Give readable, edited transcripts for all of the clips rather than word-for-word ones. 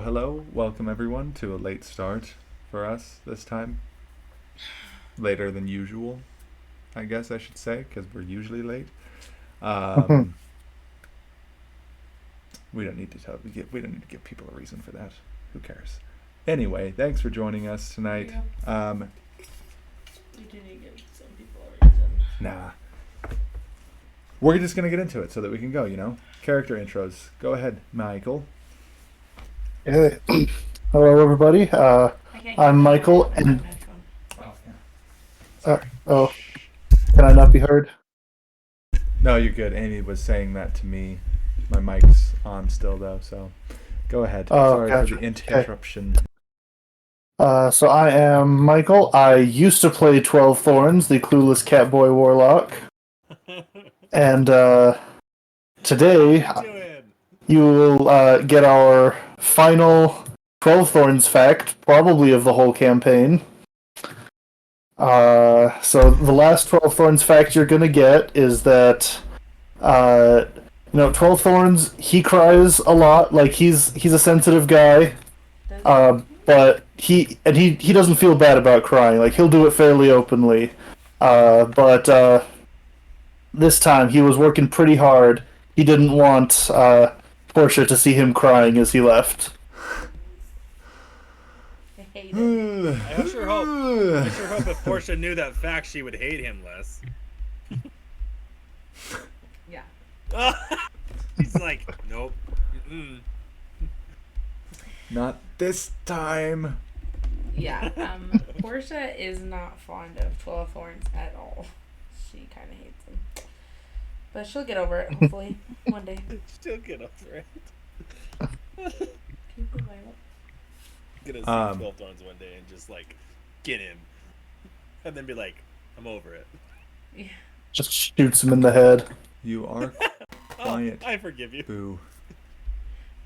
Hello. Welcome everyone to a late start for us this time. Later than usual, I guess I should say, because we're usually late. Um, we don't need to we don't need to give people a reason for that. Who cares? Anyway, thanks for joining us tonight. You do need to give some people a reason. Nah. We're just gonna get into it so that we can go. Character intros. Go ahead, Michael. Hey. Hello, everybody. I'm Michael, and can I not be heard? No, you're good. Amy was saying that to me. My mic's on still though, so go ahead. Sorry gotcha. for the interruption. So I am Michael. I used to play 12 Thorns, the clueless catboy warlock, and today you will get our final 12 Thorns fact, probably of the whole campaign. So the last 12 Thorns fact you're gonna get is that 12 Thorns, he cries a lot, like he's a sensitive guy. But he doesn't feel bad about crying, like he'll do it fairly openly. But this time he was working pretty hard. He didn't want Portia to see him crying as he left. I hate it. I sure hope if Portia knew that fact, she would hate him less. Yeah. He's like, nope. Mm-mm. Not this time. Yeah. Portia is not fond of 12 Thorns at all. She kind of hates him. But she'll get over it, hopefully, one day. She'll get over it. Can you put mine up? Gonna see 12 Thorns one day and just like get him, and then be like, I'm over it. Yeah. Just shoots him in the head. You are quiet. I forgive you. Boo.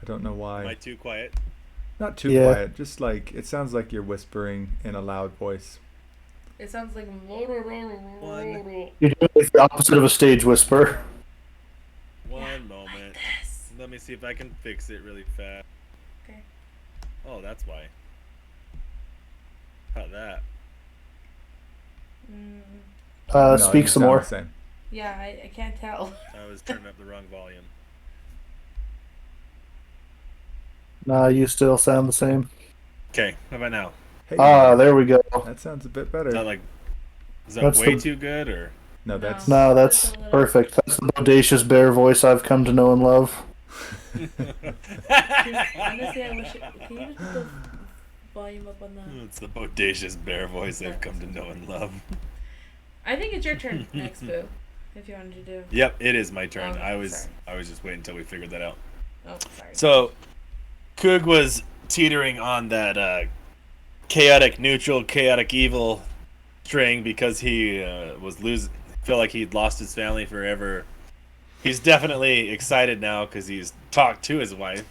I don't know why. Am I too quiet? Not too Yeah. quiet. Just like it sounds like you're whispering in a loud voice. It sounds like You're doing like the opposite of a stage whisper. One moment. this. Let me see if I can fix it really fast. Okay. Oh, that's why. How about that? No, Speak you some sound more. the same. Yeah, I can't tell. I was turning up the wrong volume. Nah, you still sound the same. Okay, how about now? Hey, There we go. that sounds a bit Is better. that That's way the- too good or? No, No. that's No, that's That's a little- perfect. That's the bodacious bear voice I've come to know and love. Honestly, I wish can you just put the volume up on the... It's the bodacious bear voice I've come to know and love. I think it's your turn next, Boo. If you wanted to do... Yep, it is my turn. Oh, I was sorry. just waiting until we figured that out. Oh, sorry. So, Coog was teetering on that chaotic neutral, chaotic evil string because he felt like he'd lost his family forever. He's definitely excited now because he's talked to his wife,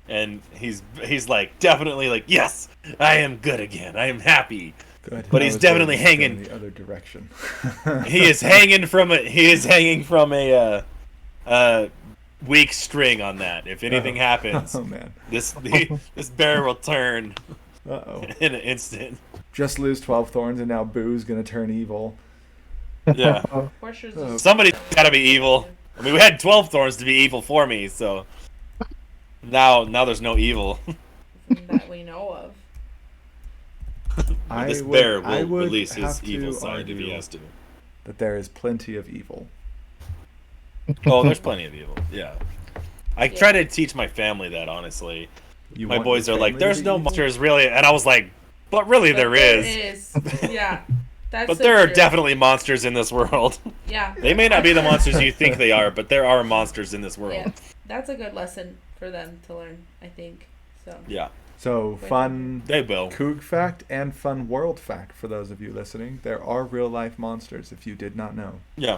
and he's like definitely like, yes, I am good again. I am happy. good. But I he's was definitely going hanging. the other direction. He is hanging from a weak string on that. If anything happens, Oh man. this bear will turn Uh-oh. in an instant. Just lose 12 thorns and now Boo's gonna turn evil. Yeah, Portia's Oh. just... somebody's got to be evil. I mean, we had 12 thorns to be evil for me, so now there's no evil. that we know of. This would- bear I will would release his have to evil side if he argue has to. that there is plenty of evil. Oh, there's plenty of evil. Yeah, I try to teach my family that. Honestly, You my want boys your are like, family to "There's be no evil? monsters really," and I was like, "But really, there is." Yeah. That's But so there are true. definitely monsters in this world. Yeah. They may not be the monsters you think they are, but there are monsters in this world. Yeah. That's a good lesson for them to learn, I think. So. Yeah, So fun they will. Coog fact and fun world fact for those of you listening. There are real life monsters if you did not know. Yeah,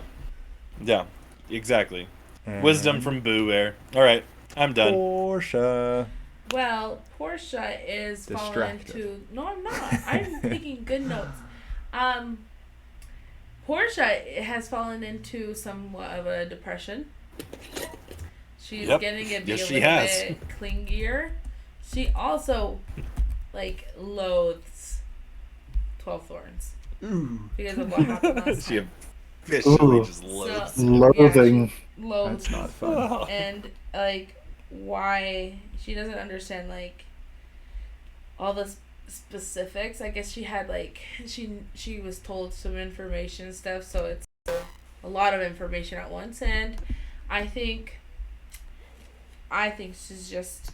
exactly. And Wisdom from Boo Bear. All right, I'm done. Portia. Well, Portia is falling Distracted. into... No, I'm not. I'm taking good notes. Portia has fallen into somewhat of a depression. She's Yep. getting to be Yes, a she little has. bit clingier. She also loathes 12 Thorns because of what happened last She time. officially Ooh. just loathes. Loathing. Yeah, she loathes That's not fun. and why she doesn't understand all the specifics. I guess she had she was told some information and stuff, so it's a lot of information at once. And I think she's just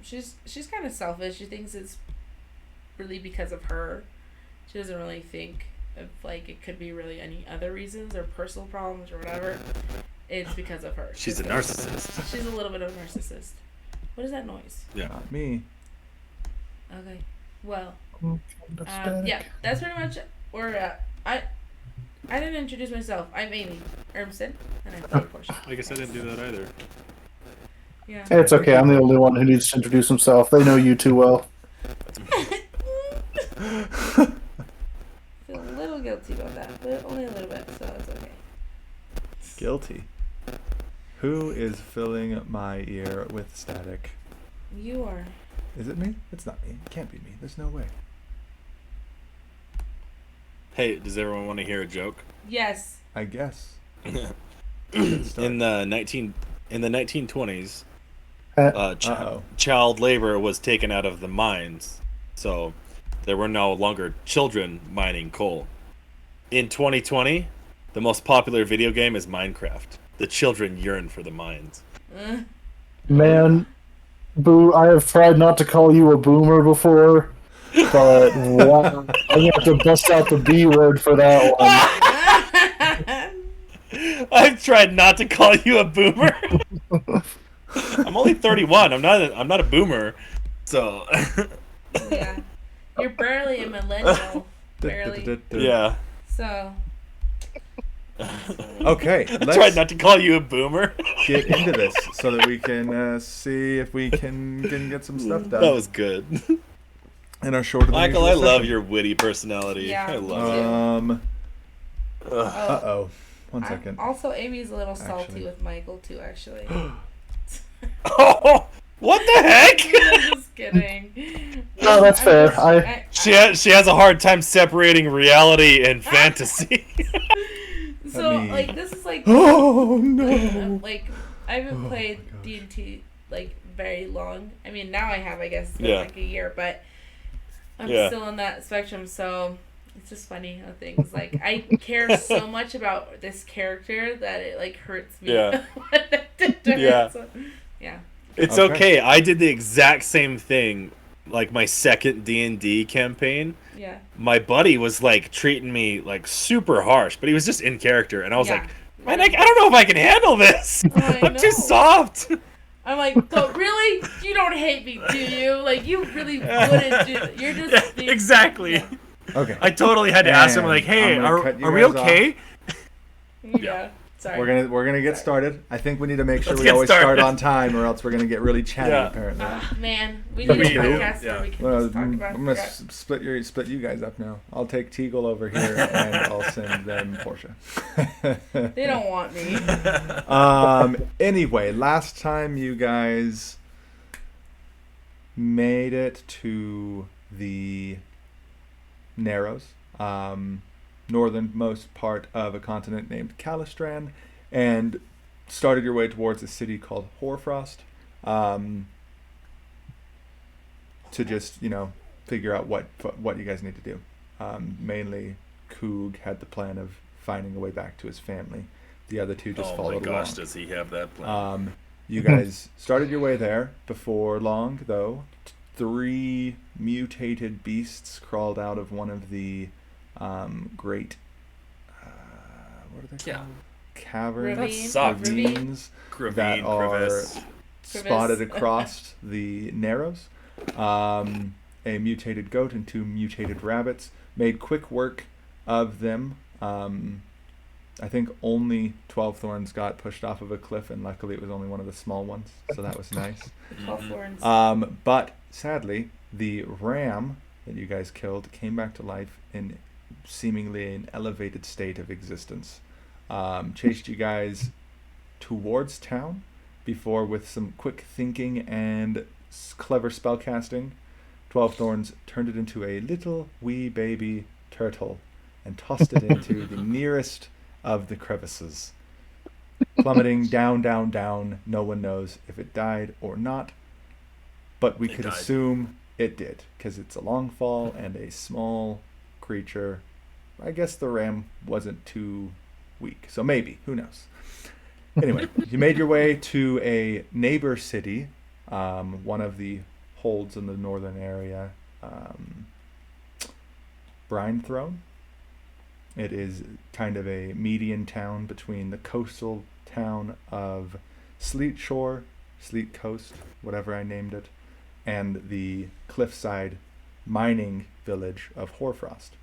she's kind of selfish. She thinks it's really because of her. She doesn't really think of it could be really any other reasons or personal problems or whatever. It's because of her. She's a narcissist. She's a little bit of a narcissist. What is that noise? Yeah. Not me. Okay. Well, Static. yeah, that's pretty much where we're at. I didn't introduce myself. I'm Amy Ermson, and I play Portia. I guess I didn't do that either. Yeah. It's okay. I'm the only one who needs to introduce himself. They know you too well. Feel a little guilty about that, but only a little bit, so it's okay. Guilty. Who is filling my ear with static? You are. Is it me? It's not me. It can't be me. There's no way. Hey, does everyone want to hear a joke? Yes. I guess. In the 1920s, Uh-oh. child labor was taken out of the mines, so there were no longer children mining coal. In 2020, the most popular video game is Minecraft. The children yearn for the mines. Man, Boo, I have tried not to call you a boomer before, but wow, I have to bust out the B word for that one. I've tried not to call you a boomer. I'm only 31. I'm not a boomer. So Yeah. You're barely a millennial. Barely. yeah. So. Okay, I let's tried not to call you a boomer. get into this so that we can see if we can get some stuff done. That was good. in our shorter than Michael, I usual love session. your witty personality. Yeah, I me love too. it. Oh, Uh-oh. One second. Also, Amy's a little salty Actually. with Michael too. Actually. Oh, what the heck? I'm just kidding. No, that's fair. She has a hard time separating reality and fantasy. So I mean- this is Oh, no. I haven't Oh, played my gosh. D&T very long. I mean, now I have. I guess it's been Yeah. a year, but I'm Yeah. still in that spectrum. So it's just funny how things I care so much about this character that it hurts me. Yeah. when I did it. Yeah. So, yeah. It's Okay. okay. I did the exact same thing. My second D&D campaign. Yeah. My buddy was treating me super harsh, but he was just in character, and I was Yeah. like, man, I don't know if I can handle this. I I'm know. too soft. I'm like, but really, you don't hate me, do you? You really wouldn't do. You're just Exactly. Yeah. Okay. I totally had to ask him And hey, I'm gonna are cut you we guys okay? Yeah. Sorry. We're gonna get started. I think we need to make sure Let's we get always start started. on time, or else we're gonna get really chatty. Yeah. Apparently. Man, we But need a we do, podcast yeah. where we can Well, just talk I'm about gonna crap. split you guys up now. I'll take Teagle over here, and I'll send them Portia. They don't want me. Anyway, last time you guys made it to the Narrows, northernmost part of a continent named Calistran, and started your way towards a city called Hoarfrost, to just figure out what you guys need to do. Mainly, Coog had the plan of finding a way back to his family. The other two just Oh my followed gosh, along. does he have that plan? You guys started your way there. Before long, though, 3 mutated beasts crawled out of one of the great, what are they Yeah. called? Caverns, Ravine. That sucked. ravines that Gravine, are crevice. spotted across the Narrows. A mutated goat and 2 mutated rabbits made quick work of them. I think only 12 thorns got pushed off of a cliff, and luckily it was only one of the small ones, so that was nice. 12 thorns. But sadly, the ram that you guys killed came back to life in seemingly an elevated state of existence. Chased you guys towards town before, with some quick thinking and clever spellcasting, 12 Thorns turned it into a little wee baby turtle and tossed it into the nearest of the crevices. Plummeting down, down, down. No one knows if it died or not, but we could assume it did, because it's a long fall and a small creature. I guess the ram wasn't too weak, so maybe. Who knows? Anyway, you made your way to a neighbor city, one of the holds in the northern area, Brinethrone. It is kind of a median town between the coastal town of Sleet Shore, Sleet Coast, whatever I named it, and the cliffside mining village of Hoarfrost.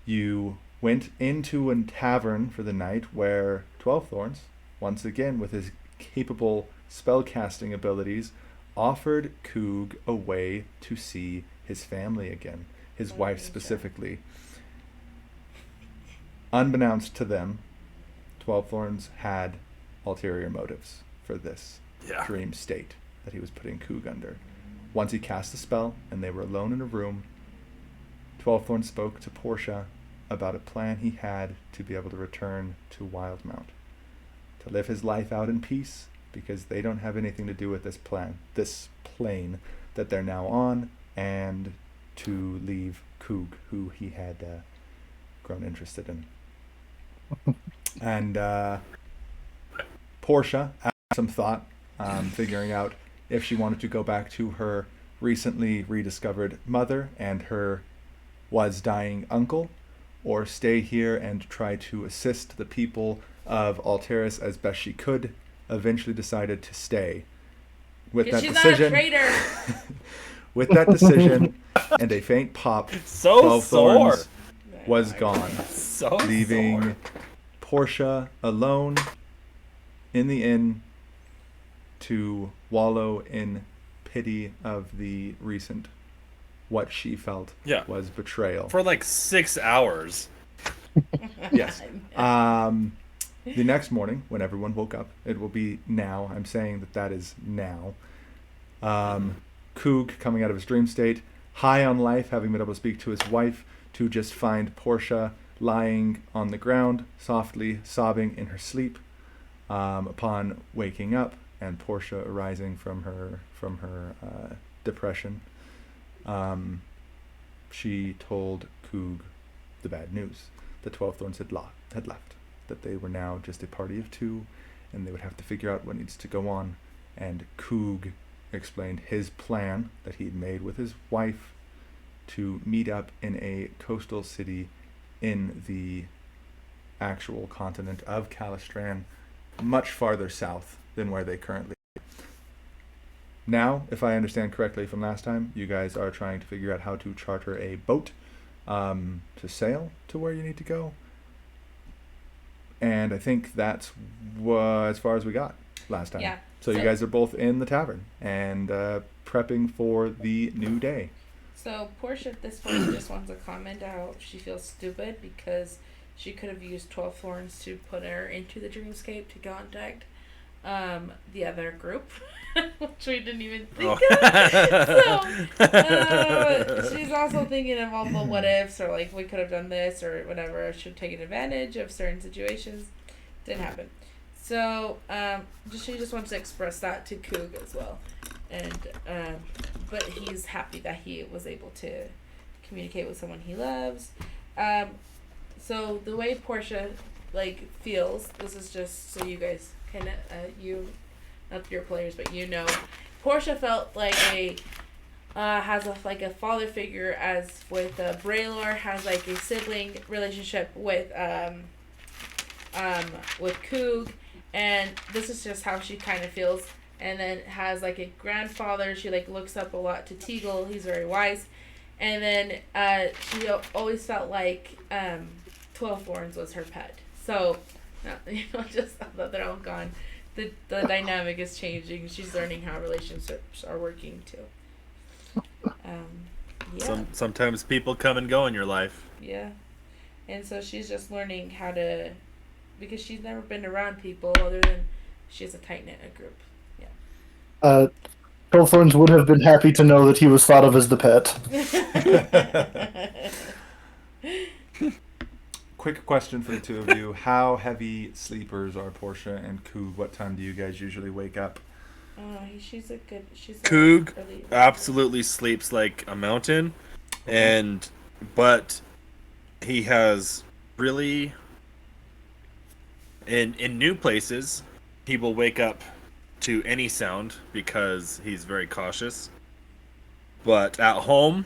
You went into a tavern for the night where 12 Thorns, once again with his capable spellcasting abilities, offered Coog a way to see his family again, his wife specifically. Unbeknownst to them, 12 Thorns had ulterior motives for this dream state that he was putting Coog under. Once he cast the spell and they were alone in a room, 12 Thorns spoke to Portia about a plan he had to be able to return to Wildmount, to live his life out in peace, because they don't have anything to do with this plane that they're now on, and to leave Coog, who he had grown interested in. And Portia, after some thought, figuring out if she wanted to go back to her recently rediscovered mother and her was-dying uncle, or stay here and try to assist the people of Alteris as best she could, eventually decided to stay. With that decision, not a traitor. With that decision and a faint pop, 12 Thorns was gone, leaving Portia alone in the inn to wallow in pity of the recent, what she felt was betrayal. For like 6 hours. Yes. The next morning, when everyone woke up, it will be now. I'm saying that is now. Coog, coming out of his dream state, high on life, having been able to speak to his wife, to just find Portia lying on the ground, softly sobbing in her sleep. Upon waking up, and Portia arising from her depression, she told Coog the bad news. The 12 Thorns had left, that they were now just a party of two, and they would have to figure out what needs to go on. And Coog explained his plan that he'd made with his wife to meet up in a coastal city in the actual continent of Calistran, much farther south than where they currently are. Now, if I understand correctly from last time, you guys are trying to figure out how to charter a boat to sail to where you need to go. And I think that's as far as we got last time. Yeah. So you guys are both in the tavern and prepping for the new day. So Portia at this point just wants to comment out she feels stupid because she could have used 12 Thorns to put her into the dreamscape to contact the other group, which we didn't even think of. So she's also thinking of all the what ifs, or like we could have done this or whatever. Should have taken advantage of certain situations. Didn't happen. So she just wants to express that to Coog as well, and but he's happy that he was able to communicate with someone he loves. So the way Portia feels, this is just so you guys kind of not your players, but Portia felt like has a father figure, as with Braylor has a sibling relationship with Coog, and this is just how she kind of feels. And then has a grandfather. She looks up a lot to Teagle. He's very wise. And then she always felt like 12 Thorns was her pet. So just that they're all gone. The dynamic is changing. She's learning how relationships are working too. Yeah. Sometimes people come and go in your life. Yeah. And so she's just learning how to, because she's never been around people other than she has a tight-knit group. Yeah. Hawthorns would have been happy to know that he was thought of as the pet. Quick question for the two of you: how heavy sleepers are Portia and Coog? What time do you guys usually wake up? She's a Coog early riser. absolutely sleeps like a mountain, but he has really in new places he will wake up to any sound because he's very cautious. But at home,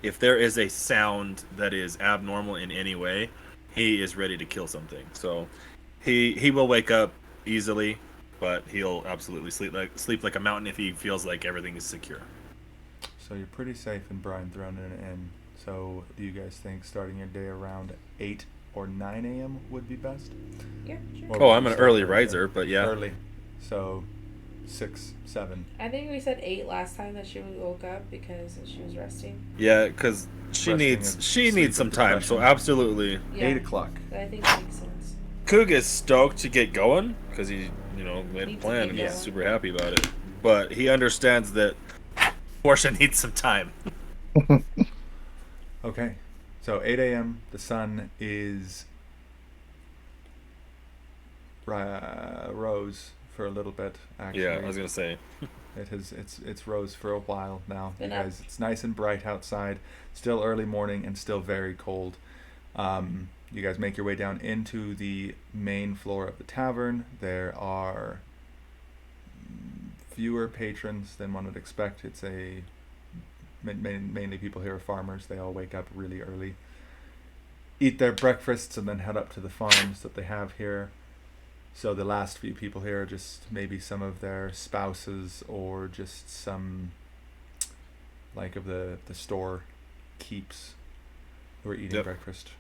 if there is a sound that is abnormal in any way, he is ready to kill something. So he will wake up easily, but he'll absolutely sleep like a mountain if he feels like everything is secure. So you're pretty safe in Brinethrone and Inn. So do you guys think starting your day around 8 or 9 a.m. would be best? Yeah, sure. Or Oh, would I'm you an start early earlier? riser, but yeah. Early. So 6, 7. I think we said 8 last time that she woke up because she was resting. Yeah, because she Resting needs and she sleep needs some time. So depression. absolutely, Yeah, 8 o'clock. I think that makes sense. Coog is stoked to get going because he made a Needs to plan get and he's going. super happy about it. But he understands that Portia needs some time. Okay. So 8 a.m. The sun is rose for a little bit. Actually, Yeah, I was gonna say. it's rose for a while now. Been You up. guys, it's nice and bright outside. Still early morning and still very cold. You guys make your way down into the main floor of the tavern. There are fewer patrons than one would expect. It's mainly people here are farmers. They all wake up really early, eat their breakfasts, and then head up to the farms that they have here. So the last few people here are just maybe some of their spouses or just some like of the store keeps who are eating Yep. breakfast.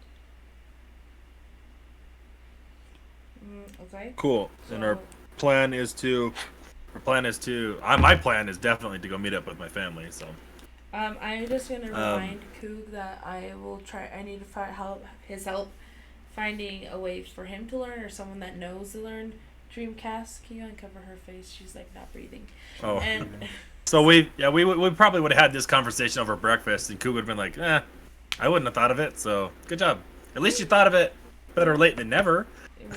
Okay. Cool. And our So- plan is to. My plan is definitely to go meet up with my family. So. I'm just gonna remind Coog that I need to find his help finding a way for him to learn or someone that knows to learn Dreamcast. Can you uncover her face? She's like not breathing. Oh. And So we probably would have had this conversation over breakfast, and Coog would have been like, I wouldn't have thought of it. So good job. At least you thought of it. Better late than never.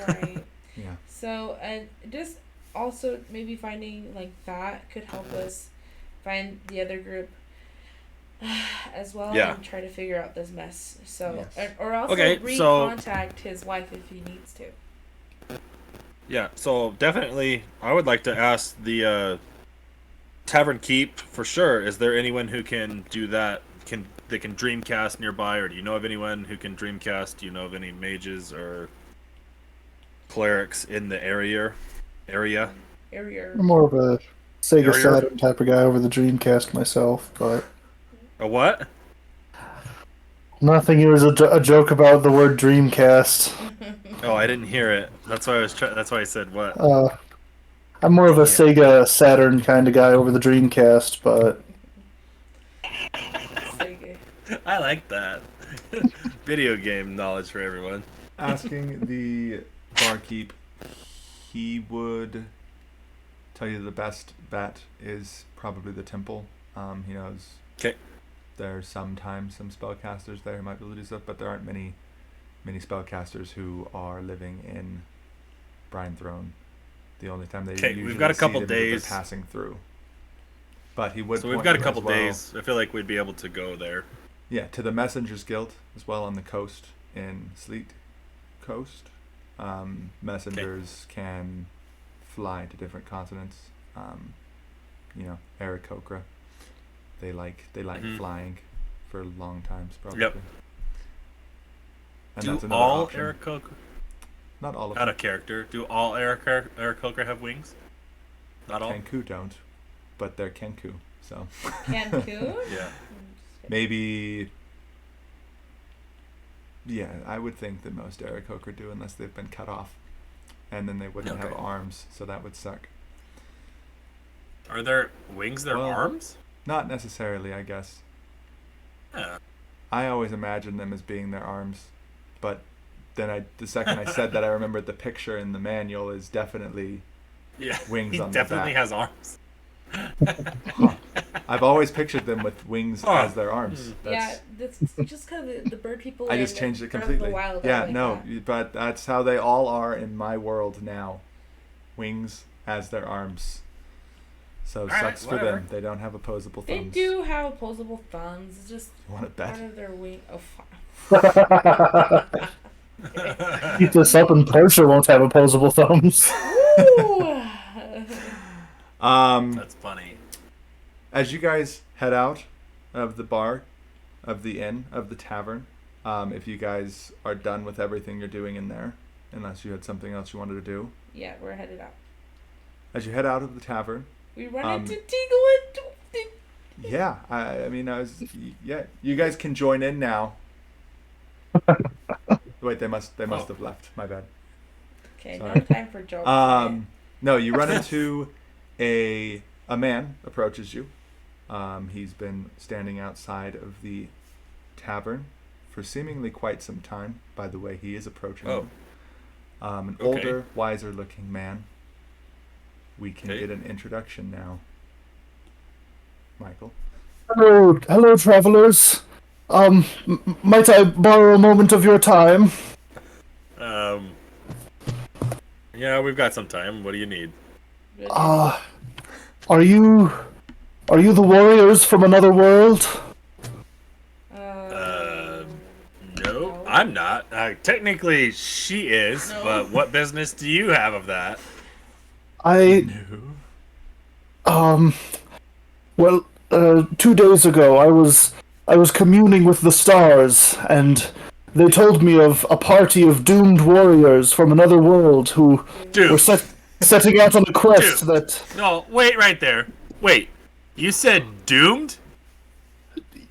right. Yeah. So and just also maybe finding like that could help us find the other group as well Yeah. and try to figure out this mess. So Yes. or also Okay, so- recontact his wife if he needs to. Yeah. So definitely, I would like to ask the Tavern Keep for sure. Is there anyone who can do that? That can Dreamcast nearby, or do you know of anyone who can Dreamcast? Do you know of any mages or clerics in the area? Area. I'm more of a Sega Area? Saturn type of guy over the Dreamcast myself, but A what? nothing. It was a joke about the word Dreamcast. Oh, I didn't hear it. That's why I was. That's why I said what. I'm more of a Yeah. Sega Saturn kind of guy over the Dreamcast, but Sega. I like that. Video game knowledge for everyone. Asking the barkeep, he would tell you the best bet is probably the temple. He knows 'Kay. there's sometimes some spellcasters there who might be able to do stuff, but there aren't many spellcasters who are living in Brinethrone. The only time they 'Kay, usually we've got a see couple them is if they're days. passing through. But he would. So we've point got a you couple as well- days. I feel like we'd be able to go there. Yeah, to the Messengers Guild as well on the coast in Sleet Coast. Messengers can fly to different continents. Aarakocra. They like Mhm. flying for long times probably. Yep. And Do that's another all option. Aarakocra, Not all of out them. of character, do all Aarakocra have wings? Not all? Kenku don't, but they're Kenku. So Cancun? Yeah. maybe. Yeah, I would think that most Aarakocra do unless they've been cut off, and then they wouldn't have Okay. arms, so that would suck. Are their wings their Well- arms? Not necessarily, I guess. Yeah. I always imagined them as being their arms, but then the second I said that, I remembered the picture in the manual is definitely Yeah. Wings he on the definitely back. has arms. I've always pictured them with wings as their arms. Yeah, that's just kind of the bird people. I in just changed it Breath of the completely. Wild are Yeah, like no, that. but that's how they all are in my world now. Wings as their arms. So right, sucks for whatever. them. They don't have opposable They thumbs. do have opposable thumbs. It's just You want to part bet? of their wing. Oh, Keep this up, and Portia won't have opposable thumbs. Woo! That's funny. As you guys head out of the bar, of the inn, of the tavern, if you guys are done with everything you're doing in there, unless you had something else you wanted to do, Yeah, we're headed out. as you head out of the tavern, We run Um, into Tingle and yeah, I mean, you guys can join in now. Wait, they must have left. My bad. Okay, Sorry. no time for jokes. No, you run into a man approaches you. He's been standing outside of the tavern for seemingly quite some time. By the way, he is approaching you. An Okay. older, wiser-looking man. We can Okay. get an introduction now. Michael. Hello, travelers. Might I borrow a moment of your time? Yeah, we've got some time. What do you need? Are you the warriors from another world? No, I'm not. Technically, she is, No. but what business do you have of that? Well, 2 days ago, I was communing with the stars, and they told me of a party of doomed warriors from another world who Dude. were setting out on a quest Dude. that... No, wait right there. Wait, you said doomed?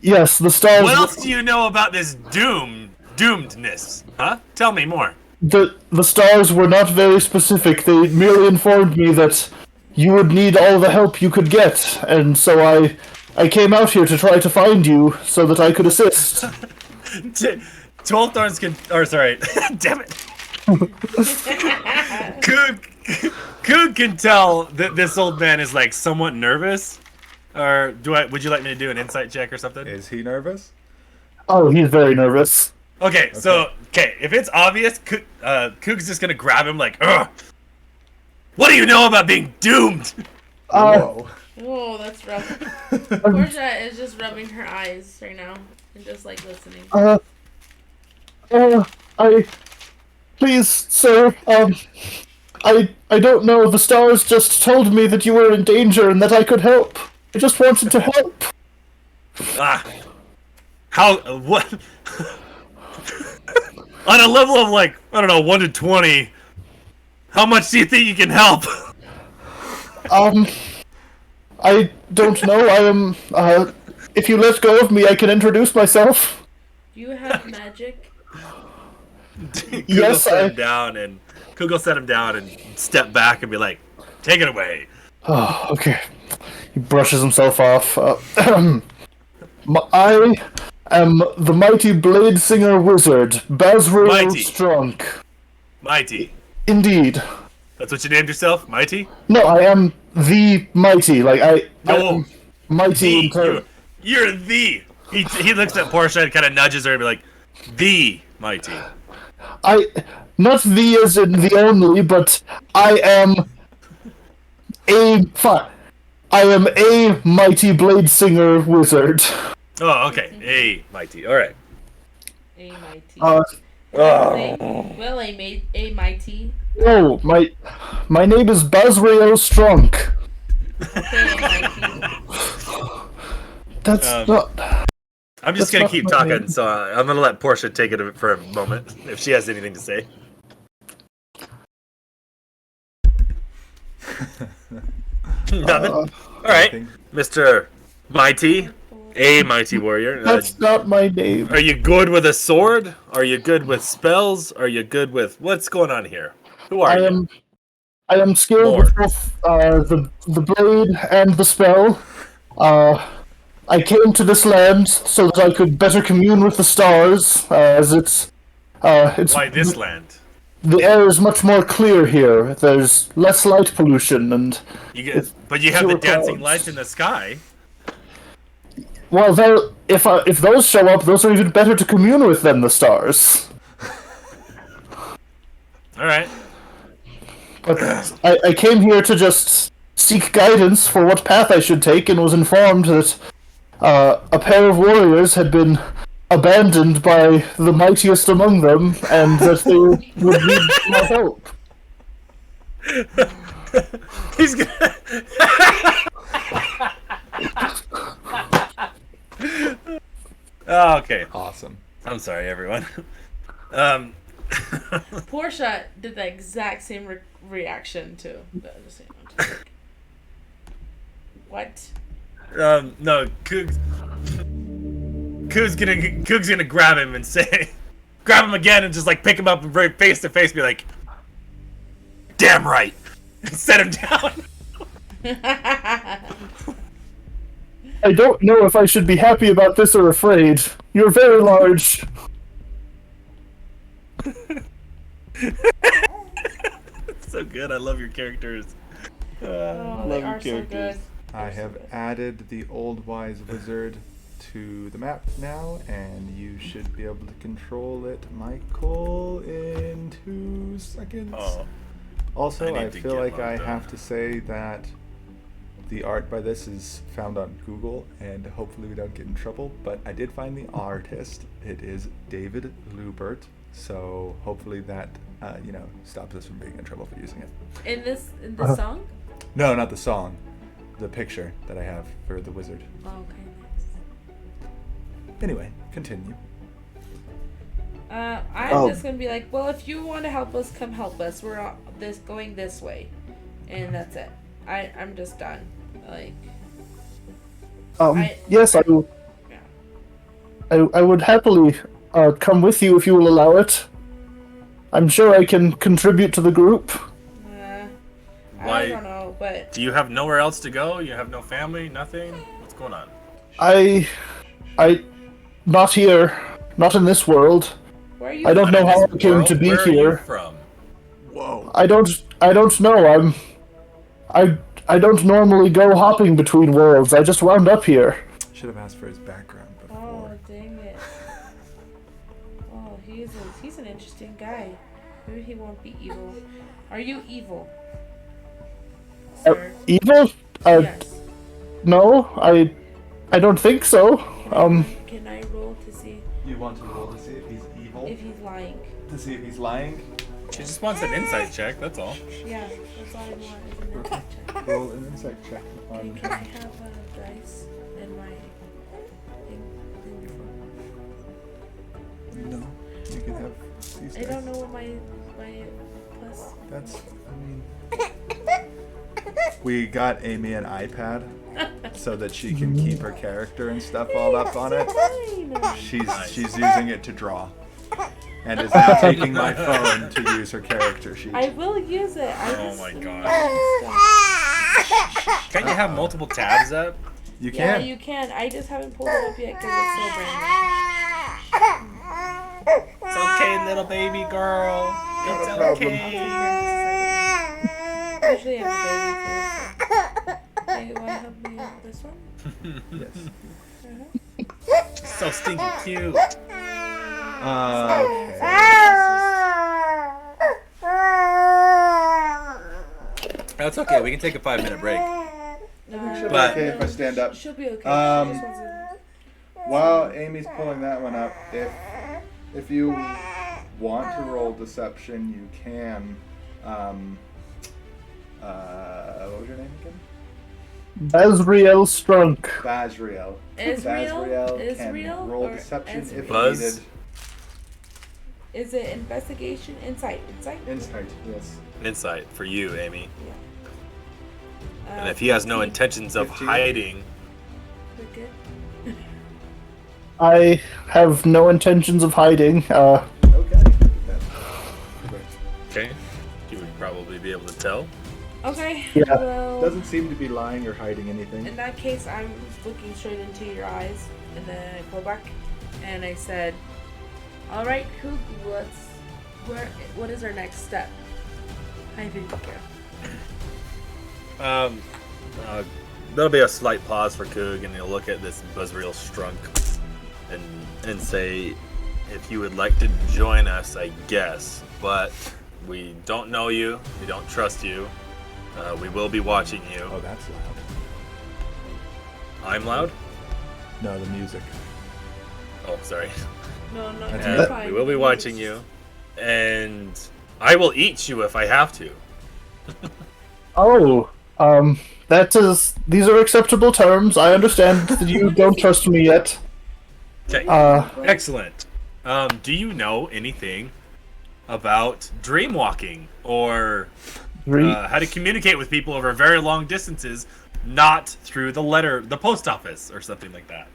Yes, the stars... What else do you know about this doomedness? Huh? Tell me more. The stars were not very specific. They merely informed me that you would need all the help you could get, and so I came out here to try to find you so that I could assist. 12 thorns can. Or sorry, damn it. Coog can tell that this old man is like somewhat nervous. Or would you like me to do an insight check or something? Is he nervous? Oh, he's very nervous. Okay, so if it's obvious, Coog's just gonna grab him like, ugh. What do you know about being doomed? Whoa. Oh, that's rough. Portia is just rubbing her eyes right now and just like listening. Please, sir, I don't know. The stars just told me that you were in danger and that I could help. I just wanted to help. What? On a level of like, I don't know, 1 to 20, how much do you think you can help? I don't know. I am, if you let go of me, I can introduce myself. Do you have magic? Yes, Coog will set him down and step back and be like, take it away. Oh, okay. He brushes himself off. I am the mighty blade singer wizard, Basriel Mighty. Strunk. Mighty. Indeed. That's what you named yourself? Mighty? No, I am the mighty. Like, I No. am mighty in turn. You're the. He looks at Portia and kind of nudges her and be like, the mighty. Not the as in the only, but I am a mighty blade singer wizard. Oh, okay. Hey, mighty. All right. A mighty. Uh, Well, a mighty. Oh, my name is Basriel Strunk. Okay, a mighty. That's not. I'm just That's gonna not keep my talking, name. so I'm gonna let Portia take it for a moment if she has anything to say. Nothing. All right, Nothing. Mr. Mighty, a mighty warrior. That's not my name. Are you good with a sword? Are you good with spells? Are you good with what's going on here? Who are you? I am skilled More. with both the blade and the spell. I came to this land so that I could better commune with the stars, as it's Why this land? the air is much more clear here. There's less light pollution, and But you have the fewer dancing clouds. lights in the sky. well, if those show up, those are even better to commune with than the stars. All right. But I came here to just seek guidance for what path I should take, and was informed that a pair of warriors had been abandoned by the mightiest among them, and that they would need my help. He's gonna. Oh, okay. Awesome. I'm sorry, everyone. Portia did the exact same reaction to the same one. What? No, Coog's gonna grab him and say, grab him again and just like pick him up and bring face to face, be like, damn right, and set him down. I don't know if I should be happy about this or afraid. You're very large. So good. I love your characters. Oh, love they your are so good. I have added the Old Wise Wizard to the map now, and you should be able to control it, Michael, in 2 seconds. Oh, Also, I I need to feel get like I logged on. have to say that the art by this is found on Google, and hopefully we don't get in trouble, but I did find the artist. It is David Lubert, so hopefully that, stops us from being in trouble for using it. In this song? No, not the song. The picture that I have for the wizard. Oh, okay, nice. Anyway, continue. I'm just gonna be like, well, if you want to help us, come help us. We're going this way, and that's it. I'm just done. Like, Yes, I will. yeah. I would happily come with you if you will allow it. I'm sure I can contribute to the group. Why- I don't know, but do you have nowhere else to go? You have no family, nothing? What's going on? I not here, not in this world. where are you? I don't know how I This came world, to be where Are you here. from? Whoa. I don't know. I don't normally go hopping between worlds. I just wound up here. Should have asked for his background Oh, before. dang it. Oh, he's an interesting guy. Maybe he won't be evil. Are you evil, sir? Evil? Yes. No, I don't think so. Can I roll to see You want to roll to see if he's evil? if he's lying? To see if he's lying? She just wants an insight check, that's all. Yeah, that's all I want is an insight check. Roll an insight check on And can I have dice in my thing before? No, you can have these I dice. don't know what my plus. That's, we got Amy an iPad so that she can keep her character and stuff all up on it. Fine. She's using it to draw. And is now taking my phone to use her character sheet. I will use it. Oh my God. Can't you have multiple tabs up? You Yeah, can. you can. I just haven't pulled it up yet because it's so brand new. It's okay, little baby girl. It's Not a problem. Usually I have a baby too. So. Hey, you want to help me with this one? Yes. So stinky cute. Okay. That's okay, we can take a 5-minute break. Should be But- okay if I stand up. She'll be okay. Um, She just wants to- While Amy's pulling that one up, if you want to roll deception, you can. What was your name again? Azriel Strunk. Bazriel. Israel? can Israel roll or deception if Buzz? needed. Is it investigation? Insight? Insight, yes. Insight for you, Amy. Yeah. And if he has no 15. intentions of 15. hiding, We're good. I have no intentions of hiding. Okay. okay, you would probably be able to tell. Okay. Yeah. Well, Doesn't seem to be lying or hiding anything. in that case, I'm looking straight into your eyes, and then I pull back, and I said, "All right, Coop, What is our next step? Hi, Vivica. There'll be a slight pause for Coog, and he'll look at this Buzzreel Strunk and say, if you would like to join us, I guess, but we don't know you, we don't trust you, we will be watching you. Oh, that's loud. I'm loud? No, the music. Oh, sorry. No, That's you're it. fine. We will be watching you, and I will eat you if I have to. Oh, these are acceptable terms. I understand that you don't trust me yet. Okay, excellent. Do you know anything about dream walking or how to communicate with people over very long distances, not through the post office or something like that?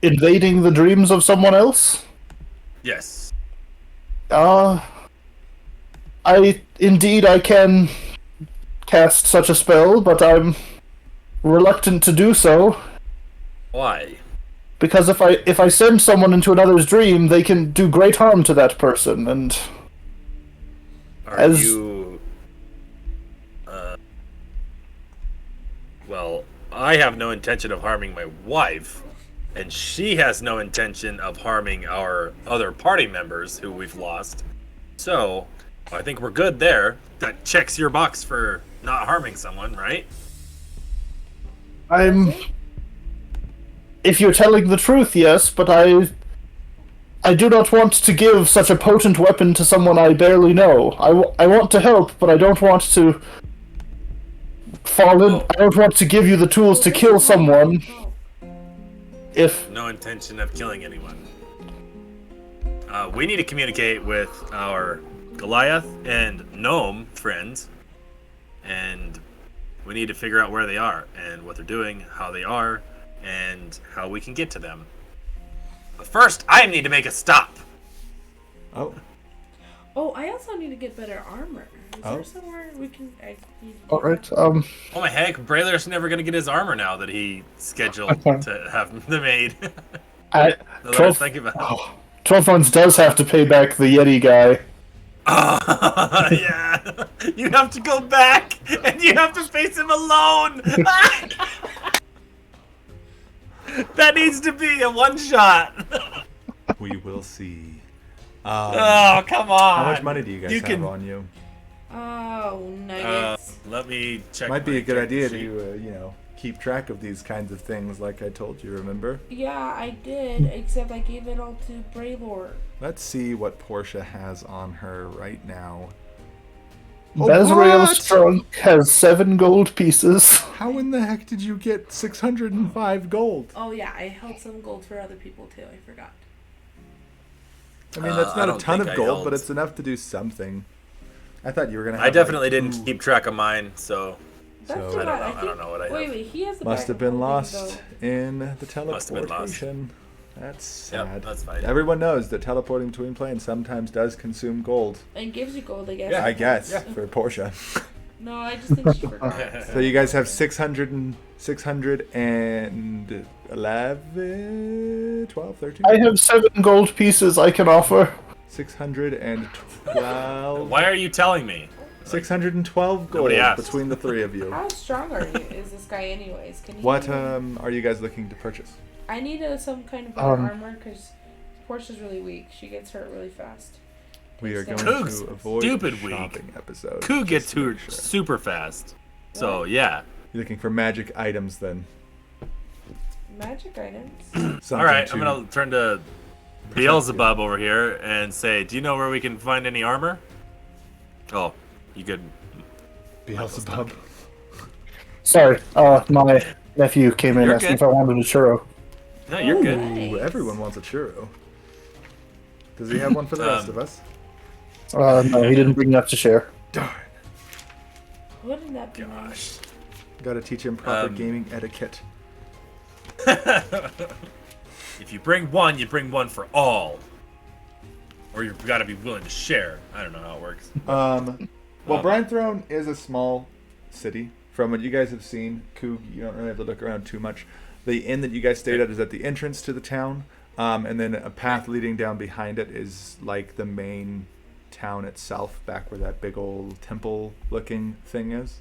Invading the dreams of someone else? Yes. I can cast such a spell, but I'm reluctant to do so. Why? Because if I send someone into another's dream, they can do great harm to that person, and Are you? Well, I have no intention of harming my wife, and she has no intention of harming our other party members who we've lost. So, I think we're good there. That checks your box for not harming someone, right? If you're telling the truth, yes, but I do not want to give such a potent weapon to someone I barely know. I want to help, but I don't want to fall in. I don't want to give you the tools to kill someone. If No intention of killing anyone. We need to communicate with our Goliath and Gnome friends, and we need to figure out where they are and what they're doing, how they are, and how we can get to them. But first, I need to make a stop. Oh. Oh, I also need to get better armor. Is there somewhere we can? all right, Oh my heck, Brailer's never gonna get his armor now that he scheduled to have them made. I Now that I think about it. 12 Months does have to pay back the Yeti guy. Yeah, you have to go back and you have to face him alone. That needs to be a one shot. We will see. Oh, come on. How much money do you guys have on you? Oh, nuggets. Let me check. Might be my a good idea sheet. to, keep track of these kinds of things like I told you, remember? Yeah, I did, except I gave it all to Braylord. Let's see what Portia has on her right now. Bezrael what? Strunk has 7 gold pieces. How in the heck did you get 605 gold? Oh yeah, I held some gold for other people too. I forgot. I mean, that's I not a don't ton think of I gold, held- but it's enough to do something. I thought you were going to have I definitely like, didn't keep track of mine, so That's So- too I don't bad. know- I think, don't know what I wait, have. wait, he has the must bag have of been holding, lost though. in the Must have been lost. teleportation. That's sad. Yep, that's fine. Everyone knows that teleporting between planes sometimes does consume gold. And gives you gold, I guess. Yeah, I guess, Yeah. for Portia. No, I just think she forgot. So you guys have 611, 12, 13? I have 7 gold pieces I can offer. 612. Why are you telling me? 612 gold Nobody asked. between the three of you. How strong are you? Is this guy, anyways? Can you? What are you guys looking to purchase? I need some kind of Um, armor because Portia's really weak. She gets hurt really fast. We are Takes going damage. Coog's to avoid stupid the weak. shopping episode. Coog gets just to make hurt sure. super fast. So, yeah. You're looking for magic items then. Magic items. Something Alright, to I'm gonna turn to Beelzebub over here and say, do you know where we can find any armor? Oh, you could... Beelzebub. Sorry, my nephew came in You're asking good. if I wanted a churro. No, you're good. Ooh, Nice. everyone wants a churro. Does he have one for the rest of us? No, he didn't bring enough to share. Darn. Wouldn't that be nice? Gosh. Gotta teach him proper Um, gaming etiquette. If you bring one, you bring one for all. Or you've got to be willing to share. I don't know how it works. Well, Brinethrone is a small city. From what you guys have seen, Coog, you don't really have to look around too much. The inn that you guys stayed at is at the entrance to the town. And then a path leading down behind it is like the main town itself, back where that big old temple-looking thing is.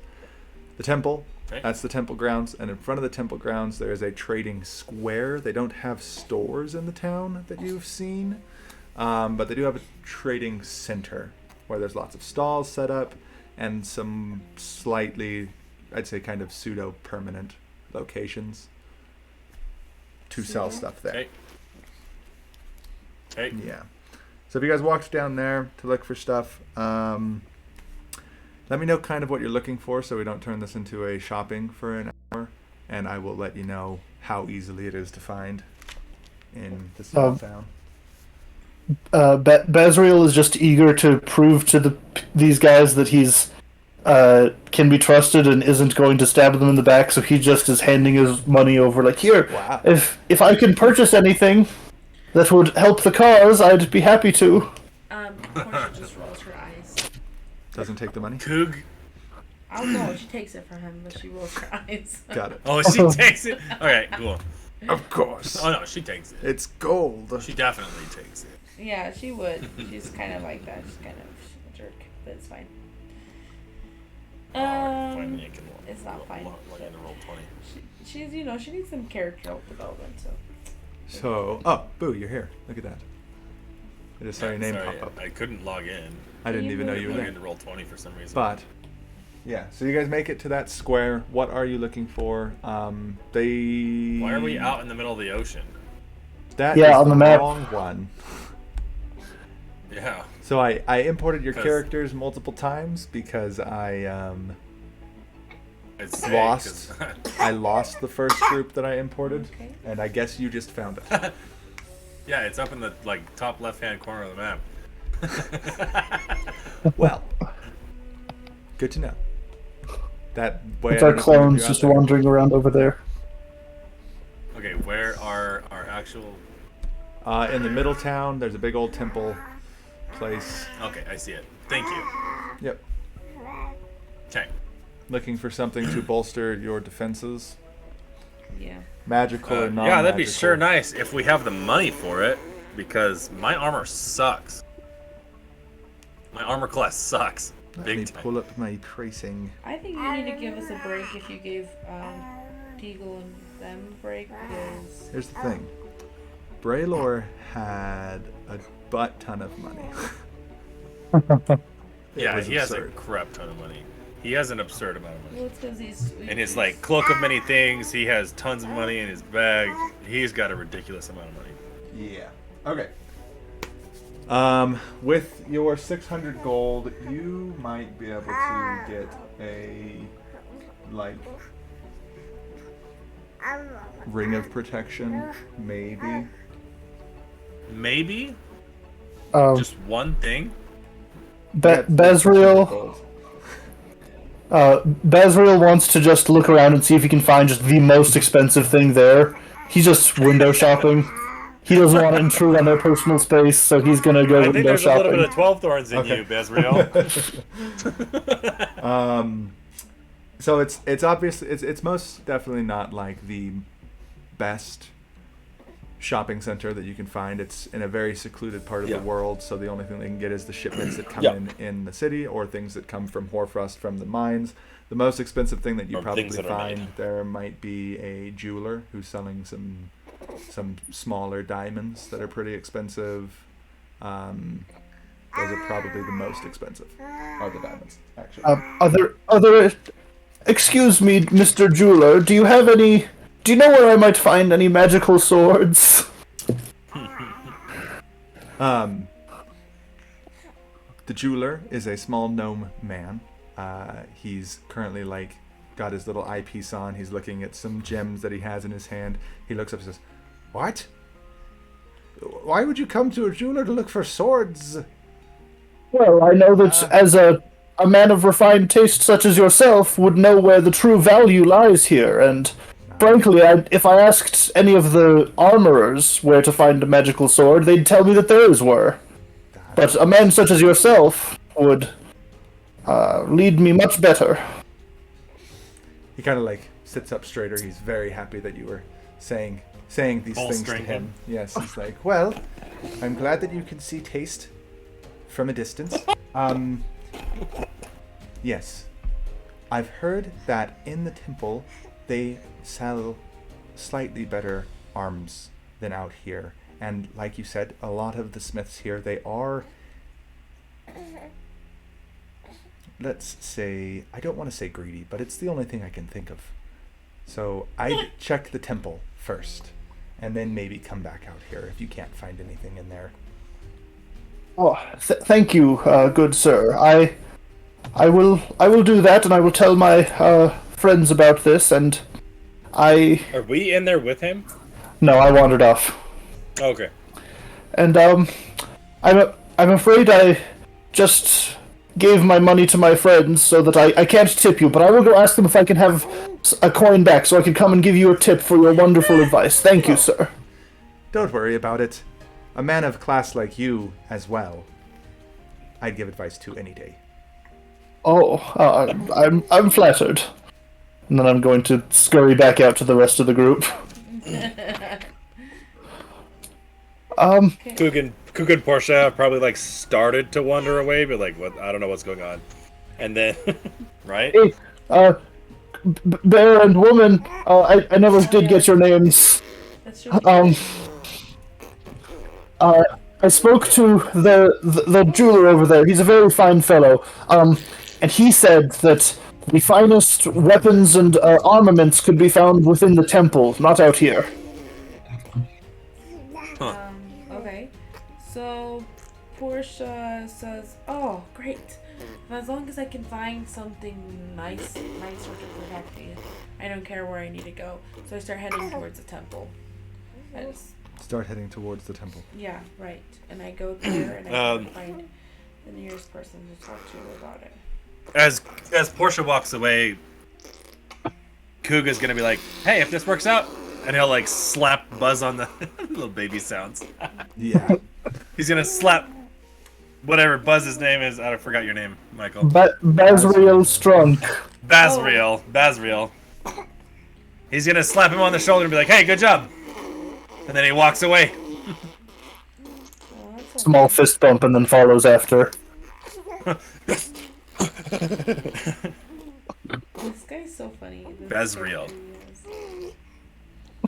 The temple, that's the temple grounds, and in front of the temple grounds there is a trading square. They don't have stores in the town that you've seen, but they do have a trading center where there's lots of stalls set up and some slightly, I'd say, kind of pseudo-permanent locations to sell stuff there. Hey. Yeah. So if you guys walked down there to look for stuff, let me know kind of what you're looking for so we don't turn this into a shopping for an hour, and I will let you know how easily it is to find in the small town. Bazriel is just eager to prove to these guys that he's can be trusted and isn't going to stab them in the back, so he just is handing his money over like, here, Wow. if I can purchase anything that would help the cause, I'd be happy to. Portia just rolls her eyes. Doesn't take the money? Coog. I'll know she takes it from him, but she rolls her eyes. Got it. Oh, she takes it? Okay, cool. Of course. Oh, no, she takes it. It's gold. She definitely takes it. Yeah, she would. She's kind of like that. She's kind of a jerk, but it's fine. Finally, I can roll. It's not fine. Log in and roll 20. She's, she needs some character development, so. Oh, Boo, you're here. Look at that. I just saw your name Sorry, pop up. I couldn't log in. I didn't even know you were Log there. in to roll 20 for some reason. But yeah, so you guys make it to that square. What are you looking for? They. Why are we out in the middle of the ocean? That Yeah, is on the the map. wrong one. Yeah. So I imported your 'Cause- characters multiple times because I I'd say, lost. 'cause- I lost the first group that I imported, Okay. and I guess you just found it. Yeah, it's up in the top left-hand corner of the map. Well, good to know. That way. It's I our don't have to move clones you out just there. wandering around over there. Okay, where are our actual... In the middle town, there's a big old temple place. Okay, I see it. Thank you. Yep. Okay. Looking for something to bolster your defenses, Yeah. magical or non-magical. Yeah, that'd be sure nice if we have the money for it, because my armor sucks. My armor class sucks. Let Big me time. pull up my tracing. I think you need to give us a break if you gave Deagle and them a break, because Here's the thing. Braylor had a butt ton of money. Yeah, was he has a absurd. crap ton of money. He has an absurd amount of money. well, it's because he's In his cloak of many things, he has tons of money in his bag. He's got a ridiculous amount of money. Yeah. Okay. With your 600 gold, you might be able to get a ring of protection, maybe. Maybe Um, just one thing. Bazriel wants to just look around and see if he can find just the most expensive thing there. He's just window shopping. He doesn't want to intrude on their personal space, so he's gonna go I think window there's a shopping. little bit of 12 thorns in Okay. you, Bezriel. So it's obviously it's most definitely not like the best shopping center that you can find. It's in a very secluded part of Yeah. the world, so the only thing they can get is the shipments that come Yeah. in the city or things that come from Horfrost from the mines. The most expensive thing that you Or probably things that are find made. there might be a jeweler who's selling some smaller diamonds that are pretty expensive. Those are probably the most expensive. Are the diamonds actually? Other. Excuse me, Mr. Jeweler. Do you have any? Do you know where I might find any magical swords? The jeweler is a small gnome man. He's currently got his little eyepiece on. He's looking at some gems that he has in his hand. He looks up and says, "What? Why would you come to a jeweler to look for swords?" Well, I know that as a man of refined taste such as yourself would know where the true value lies here, and frankly, if I asked any of the armorers where to find a magical sword, they'd tell me that theirs were. But a man such as yourself would lead me much better. He kind of sits up straighter. He's very happy that you were saying saying these things to Bolstering him. him. Yes, he's like, well, I'm glad that you can see taste from a distance. Yes. I've heard that in the temple they sell slightly better arms than out here. And like you said, a lot of the smiths here, they are, let's say, I don't want to say greedy, but it's the only thing I can think of. So I'd check the temple first, and then maybe come back out here if you can't find anything in there. Oh, thank you, good sir. I will do that, and I will tell my friends about this. And Are we in there with him? no, I wandered off. Okay. And I'm afraid I just gave my money to my friends so that I can't tip you, but I will go ask them if I can have a coin back so I can come and give you a tip for your wonderful advice. Thank you, sir. Don't worry about it. A man of class like you as well, I'd give advice to any day. Oh, I'm flattered. And then I'm going to scurry back out to the rest of the group. Coog and Portia probably like started to wander away, but like what? I don't know what's going on. And then, right? Hey, bear and woman, I never did get your names. That's really I spoke to the jeweler over there. He's a very fine fellow. And he said that the finest weapons and armaments could be found within the temple, not out here. Okay. So Portia says, "Oh, great. As long as I can find something nicer to protect me, I don't care where I need to go." So I start heading towards the temple. I just, Start heading towards the temple. yeah, right. And I go there and I try to find the nearest person to talk to about it. As Portia walks away, Coog is gonna be like, "Hey, if this works out," and he'll like slap Buzz on the little baby sounds. Yeah. He's gonna slap whatever Buzz's name is. I forgot your name, Michael. Basriel Strunk. Basriel. He's gonna slap him on the shoulder and be like, "Hey, good job," and then he walks away. Oh, that's Small fist bump and then follows after. This guy's so funny. Basriel.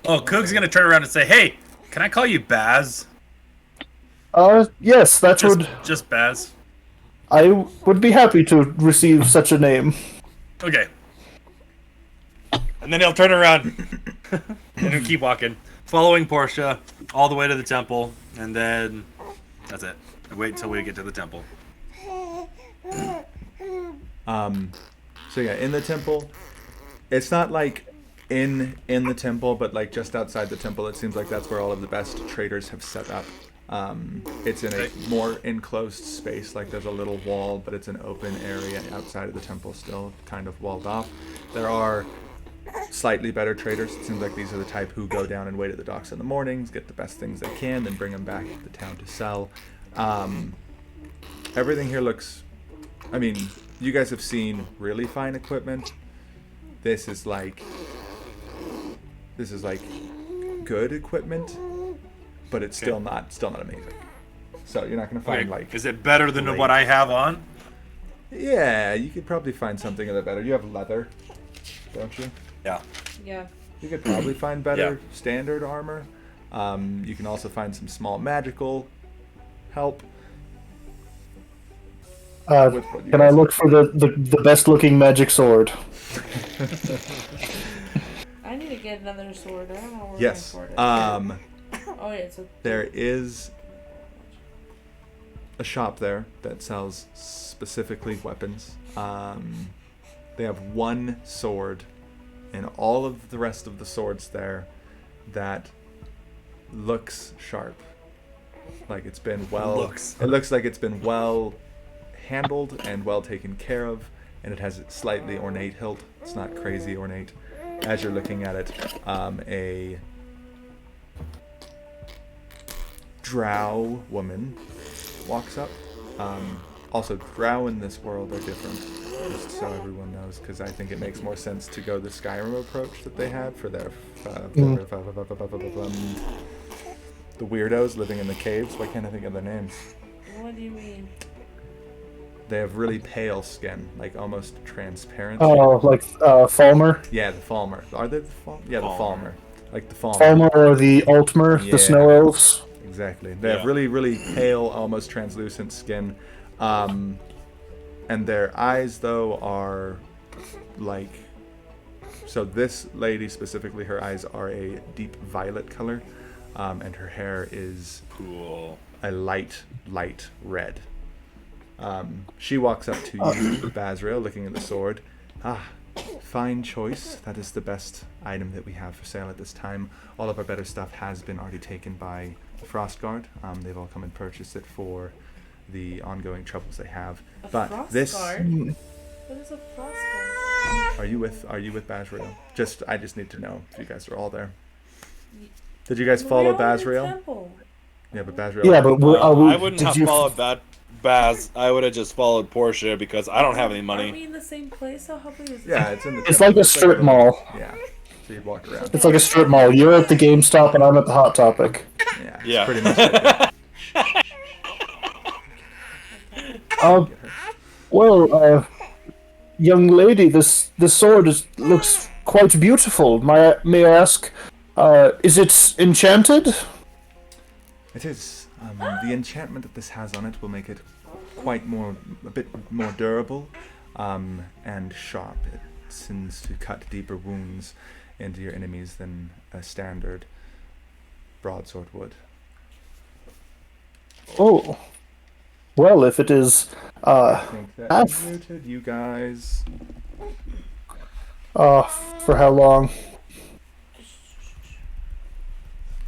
Oh, Coog's gonna turn around and say, "Hey, can I call you Baz? Yes, that would... Just Baz." I would be happy to receive such a name. Okay. And then he'll turn around and he'll keep walking, following Portia all the way to the temple, and then that's it. Wait until we get to the temple. So yeah, in the temple, it's not like in the temple, but like just outside the temple. It seems like that's where all of the best traders have set up. It's in a more enclosed space, like there's a little wall, but it's an open area outside of the temple, still kind of walled off. There are slightly better traders. It seems like these are the type who go down and wait at the docks in the mornings, get the best things they can, then bring them back to the town to sell. Everything here looks, I mean, you guys have seen really fine equipment. This is like good equipment, but it's still not amazing. So you're not gonna find like. Is it better than great. what I have on? Yeah, you could probably find something a bit better. You have leather, don't you? Yeah. Yeah. You could probably find better Yeah. standard armor. You can also find some small magical help. with what you Can I guys look for the best looking magic sword? I need to get another sword. I don't know where Yes. my sword is. Oh yeah, it's a There is a shop there that sells specifically weapons. They have one sword, and all of the rest of the swords there that looks sharp. Like it's been well. It looks like it's been well handled and well taken care of, and it has a slightly ornate hilt. It's not crazy ornate. As you're looking at it, a drow woman walks up. Also, drow in this world are different just so everyone knows, because I think it makes more sense to go the Skyrim approach that they had for their the weirdos living in the caves. Why can't I think of their names? What do you mean? They have really pale skin, like almost transparent. Oh, like Falmer? Yeah, the Falmer. Are they the Falmer? Yeah, the Falmer. Like the Falmer. Falmer or the Altmer, Yeah. the Snow Elves. Exactly. They have really, really pale, almost translucent skin. And their eyes, though, are like... So this lady specifically, her eyes are a deep violet color. And her hair is Cool. a light red. She walks up to you, Basriel, looking at the sword. Ah, fine choice. That is the best item that we have for sale at this time. All of our better stuff has been already taken by the Frostguard. They've all come and purchased it for the ongoing troubles they have. But this... What is a Frostguard? Are you with Basriel? I just need to know if you guys are all there. Did you guys follow Basriel? Yeah, but Basriel... Yeah, but I wouldn't have followed Baz. I would have just followed Portia because I don't have any money. Are we in the same place? How helpful is Yeah, it's in the... It's like a strip mall. Yeah, so you'd walk around. It's like a strip mall. You're at the GameStop and I'm at the Hot Topic. Yeah, pretty much like that. Young lady, this sword looks quite beautiful. May I ask, is it enchanted? It is. The enchantment that this has on it will make it a bit more durable, and sharp. It tends to cut deeper wounds into your enemies than a standard broadsword would. Oh, well, if it is, I think that you muted you guys. For how long?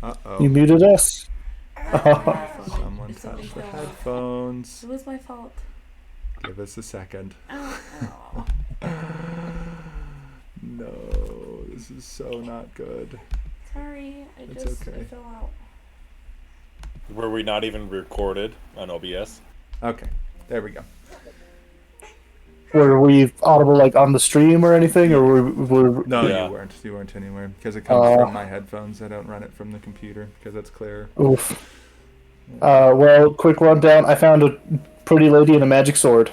Uh-oh. You muted us? Someone touched the headphones. It was my fault. Give us a second. Ow. No, this is so not good. Sorry, It's it okay. fell out. Were we not even recorded on OBS? Okay, there we go. Were we audible like on the stream or anything, or were No, Yeah. you weren't. You weren't anywhere because it comes from my headphones. I don't run it from the computer because that's clearer. Oof. Well, quick rundown. I found a pretty lady and a magic sword.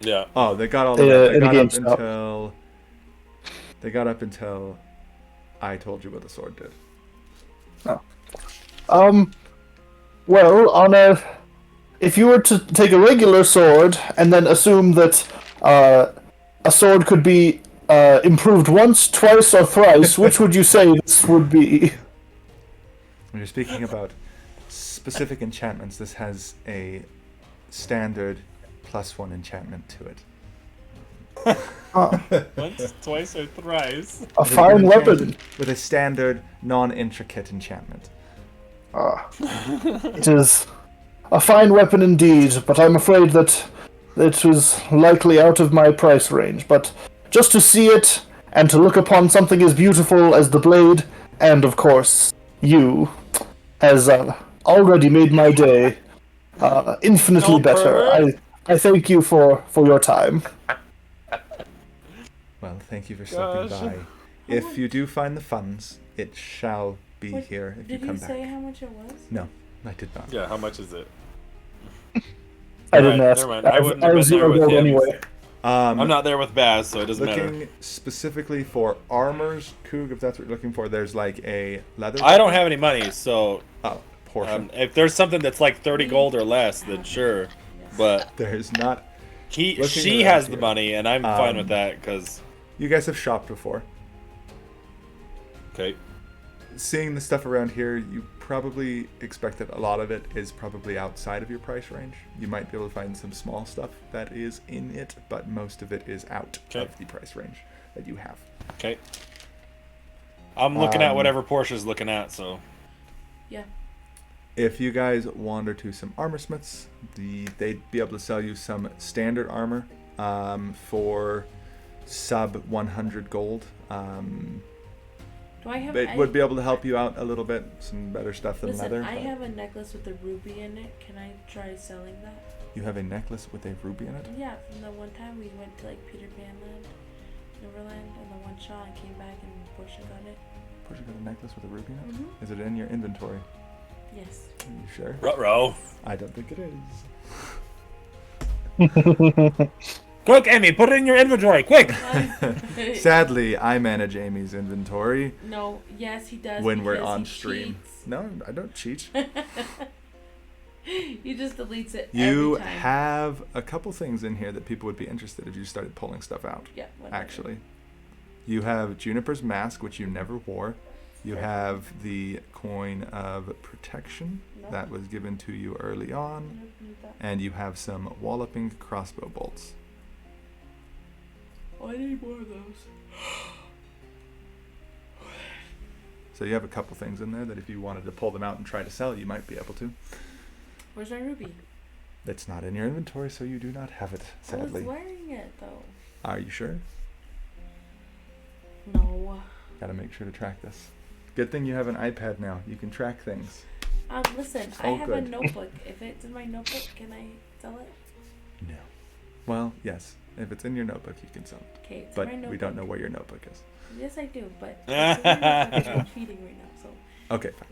Yeah. Oh, they got all of that. They got up GameStop. until I told you what the sword did. Well, if you were to take a regular sword and then assume that a sword could be improved once, twice, or thrice, which would you say this would be? When you're speaking about specific enchantments, this has a standard +1 enchantment to it. Once, twice, or thrice. A fine weapon. With a standard, non-intricate enchantment. It is a fine weapon indeed, but I'm afraid that it was likely out of my price range. But just to see it, and to look upon something as beautiful as the blade, and of course, you, has already made my day infinitely better. I thank you for your time. Well, thank you for stopping by. If you do find the funds, it shall be here if you come back. Did you say how much it was? No, I did not. Yeah, how much is it? I didn't ask. Never mind. I wouldn't I have was been there zero with gold him. anyway. I'm not there with Baz, so it doesn't matter. Looking specifically for armors, Coog, if that's what you're looking for, there's like a leather... I don't have any money, so Oh, portion. if there's something that's like 30 gold or less, then sure. But There's not... she Looking has around the here. money, and I'm fine with that, because... You guys have shopped before. Okay. Seeing the stuff around here, you probably expect that a lot of it is probably outside of your price range. You might be able to find some small stuff that is in it, but most of it is out of the price range that you have. Okay. I'm looking at whatever Portia's looking at, so... Yeah. If you guys wander to some armorsmiths, they'd be able to sell you some standard armor for sub 100 gold. Do I have? it would be able to help you out a little bit. Some better stuff than Listen, leather. I but have a necklace with a ruby in it. Can I try selling that? You have a necklace with a ruby in it? Yeah, from the one time we went to like Peter Pan Land, Neverland, and the one shot and came back and Portia got it. Portia got a necklace with a ruby in it? Mhm. Is it in your inventory? Yes. Are you sure? Ruh-roh. I don't think it is. Quick, Amy, put it in your inventory, quick! Sadly, I manage Amy's inventory No. Yes, he does. when we're because on he stream. cheats. No, I don't cheat. He just deletes it You every time. have a couple things in here that people would be interested if you started pulling stuff out. Yeah. Whatever. Actually, you have Juniper's mask, which you never wore. You have the coin of protection No. that was given to you early on, Nope, need that. and you have some walloping crossbow bolts. Oh, I need more of those. So you have a couple things in there that if you wanted to pull them out and try to sell, you might be able to. Where's my ruby? It's not in your inventory, so you do not have it, I was sadly. wearing it though. Are you sure? No. Gotta make sure to track this. Good thing you have an iPad now. You can track things. Listen, I Oh, have good. a notebook. If it's in my notebook, can I sell it? No. Well, yes. If it's in your notebook, you can sell it. Okay, it's But my notebook. we don't know where your notebook is. Yes, I do, but it's in my notebook and I'm cheating right now, so. Okay, fine.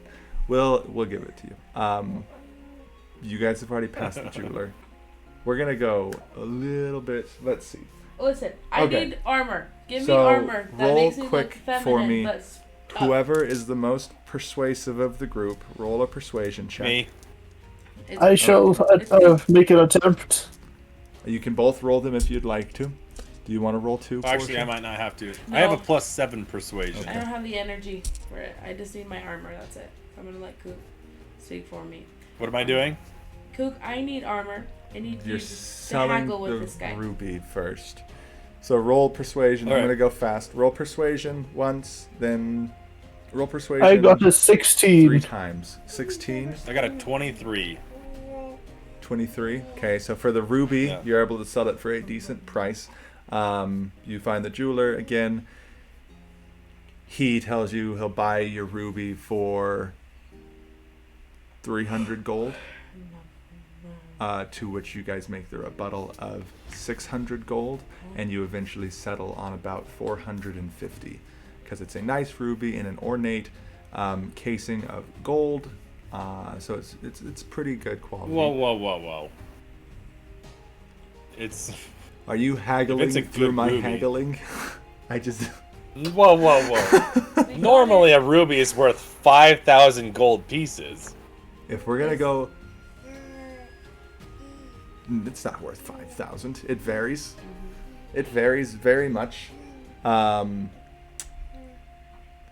We'll give it to you. You guys have already passed the jeweler. We're gonna go a little bit. Let's see. Listen, I Okay. need armor. Give So, me armor. That roll makes me quick look feminine, for me. but tough. Whoever is the most persuasive of the group, roll a persuasion check. Me. It's- I shall make an attempt. You can both roll them if you'd like to. Do you want to roll two? Actually, Portia? I might not have to. I have a No. +7 persuasion. I don't have the energy for it. I just need my armor. That's it. I'm gonna let Kook speak for me. What am I doing? Kook, I need armor. I need You're you to selling haggle with the this guy. ruby first. So roll persuasion. I'm Alright. gonna go fast. Roll persuasion once, then roll persuasion. I got a 3 16. times. 16, I got a 23. 23. Okay, so for the ruby, Yeah. you're able to sell it for a decent price. You find the jeweler again. He tells you he'll buy your ruby for 300 gold. To which you guys make the rebuttal of 600 gold, and you eventually settle on about 450, because it's a nice ruby in an ornate casing of gold. So it's pretty good quality. Whoa. It's... Are you haggling a through good my ruby. haggling? I just Whoa. Normally a ruby is worth 5,000 gold pieces. if we're gonna go, it's not worth 5,000. It varies. It varies very much.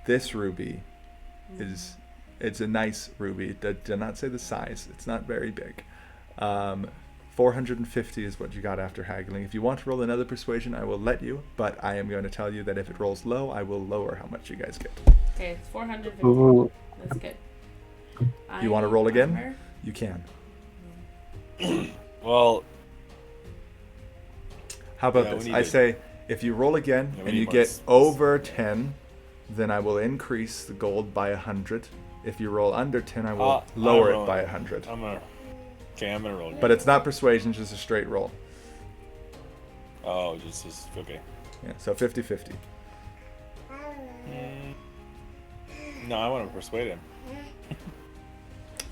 This ruby it's a nice ruby. Do not say the size. It's not very big. 450 is what you got after haggling. If you want to roll another persuasion, I will let you, but I am going to tell you that if it rolls low, I will lower how much you guys get. Okay, it's 450. Ooh. That's good. You wanna need roll again? armor. You can. Well, How about Yeah, we this? need I to- say if you roll again Yeah, we and need you more get space. over 10, then I will increase the gold by 100. If you roll under 10, I will lower I'm it by rolling. 100. I'm gonna roll. But it's not persuasion, just a straight roll. Oh, just okay. Yeah, so 50-50. No, I want to persuade him.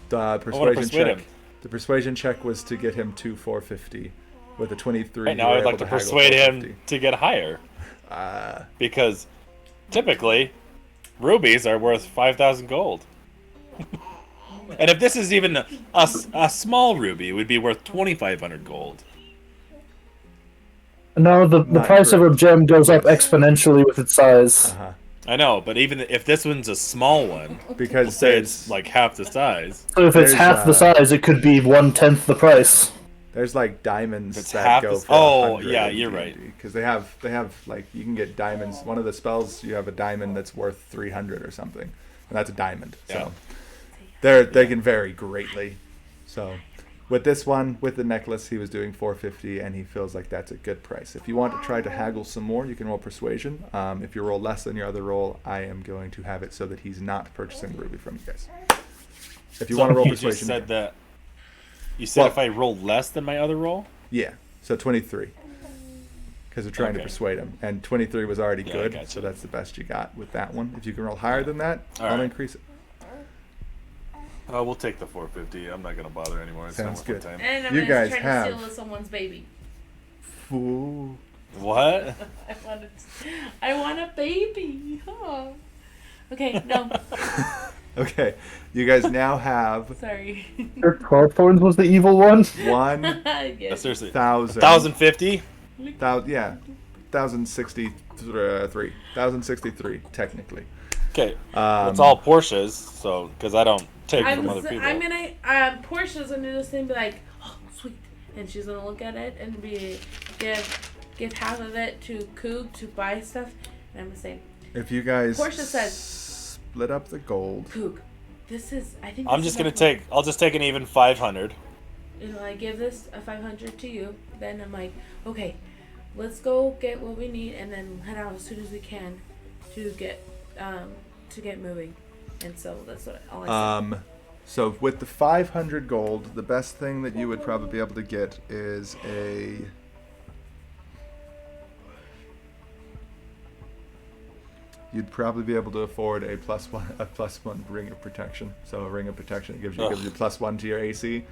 The I want to persuasion persuade check. him. The persuasion check was to get him to 450. With a 23, Right you now, were I'd able like to haggle persuade him 450. to get higher Uh, because typically rubies are worth 5,000 gold. And if this is even a small ruby, it would be worth 2,500 gold. No, the Not price of a correct. gem goes up exponentially with its size. uh-huh. I know, but even if this one's a small one, Because say there's it's like half the size. So if it's There's, half the size, it could be 1/10 the price. there's like diamonds It's that half go the- for oh, 100 yeah, in you're D&D, right. because they have like you can get diamonds. One of the spells you have a diamond that's worth 300 or something, and that's a diamond. Yeah. So they can vary greatly. So with this one, with the necklace, he was doing 450, and he feels like that's a good price. If you want to try to haggle some more, you can roll persuasion. If you roll less than your other roll, I am going to have it so that he's not purchasing the ruby from you guys. If you want to roll persuasion, just said that. You said if I roll less than my other roll. Yeah, so 23. Because we're trying to Okay. persuade him, and 23 was already Yeah, good, gotcha. so that's the best you got with that one. If you can roll higher than that, All I'll right. increase it. Oh, we'll take the 450. I'm not gonna bother anymore. It's Sounds not worth good. my time. And I'm You gonna guys try have- to steal someone's baby. Ooh. What? I want a baby. Oh. Okay, no. Okay, you guys now have Sorry. Your 12 thorns was the evil one. Yes. Seriously. 1,000. 1,050? Yeah, 1,063, technically. Okay. It's all Porsches, so because I don't take from other people. I'm gonna Portia's gonna do this thing, be like, oh sweet, and she's gonna look at it and give half of it to Coog to buy stuff, and I'm gonna say, If you guys Portia says- split up the gold, Coog, this is I think I'm this just is gonna like- take. I'll just take an even 500. You know, I give this a 500 to you. Then I'm like, okay, let's go get what we need, and then head out as soon as we can to get moving. And so that's what all I said. So with the 500 gold, the best thing that you would probably be able to get is you'd probably be able to afford a plus one ring of protection. So a ring of protection gives you +1 to your AC.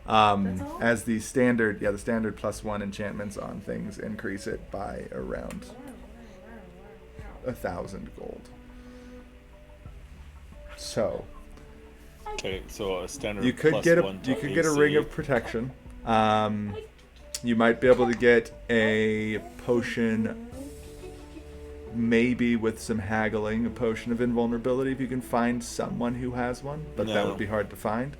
That's all? As the standard +1 enchantments on things increase it by around 1,000 gold. So Okay, so a standard. you could plus get a one to ring AC. of protection. You might be able to get a potion, maybe with some haggling, a potion of invulnerability if you can find someone who has one, but that No. would be hard to find.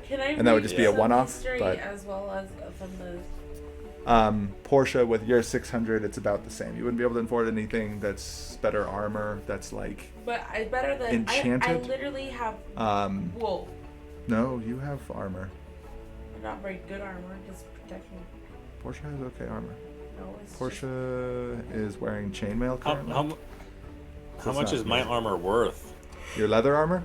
Can I and that would read just be a some one-off, history but- as well as from the Portia, with your 600, it's about the same. You wouldn't be able to afford anything that's better armor, that's like, but I better than I Enchanted? literally have wool. no, you have armor. Not very good armor, just protection. Portia has okay armor. No, it's Portia is wearing chainmail How, currently. how, how it's much not is my good. armor worth? Your leather armor?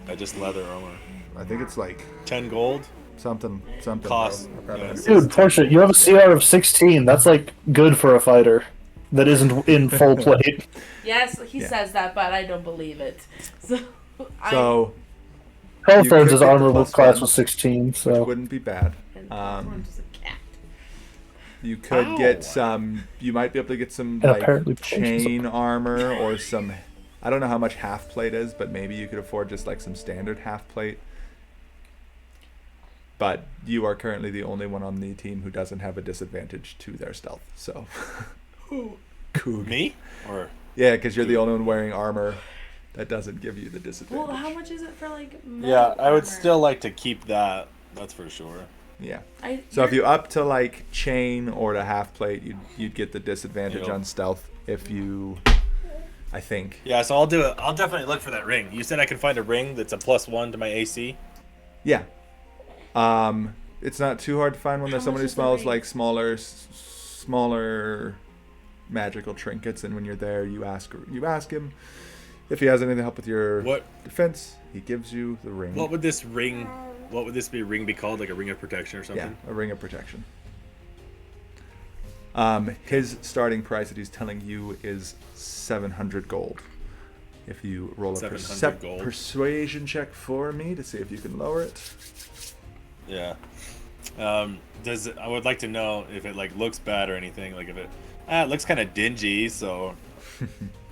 I just leather armor. I think it's like 10 gold. something. Cost, I've got yeah. it. Dude, Portia, you have a CR of 16. That's like good for a fighter that isn't in full plate. Yes, he Yeah. says that, but I don't believe it. So, So, 12 You thorns could is get the armor plus class one, was 16, which so. wouldn't be bad. I'm just a cat. You could Ow. get some. You might be able to get some And like apparently Portia's chain armor or some. I don't know how much half plate is, but maybe you could afford just like some standard half plate. But you are currently the only one on the team who doesn't have a disadvantage to their stealth. So, Coog. Me? Or Yeah, because you're the only one wearing armor that doesn't give you the disadvantage. Well, how much is it for like? yeah, I would armor? still like to keep that. That's for sure. Yeah. You're- So if you up to like chain or to half plate, you'd get the disadvantage Yep. on stealth if you, I think. Yeah, so I'll do it. I'll definitely look for that ring. You said I can find a ring that's a +1 to my AC. Yeah. It's not too hard to find one. There's How someone much who is the smells ring? like smaller magical trinkets, and when you're there, you ask him if he has anything to help with your What? defense. He gives you the ring. What would this ring? What would this ring be called? Like a ring of protection or Yeah, something? a ring of protection. His starting price that he's telling you is 700 gold. If you roll a 700 gold. persuasion check for me to see if you can lower it. Yeah. I would like to know if it like looks bad or anything. Like if it looks kind of dingy. So,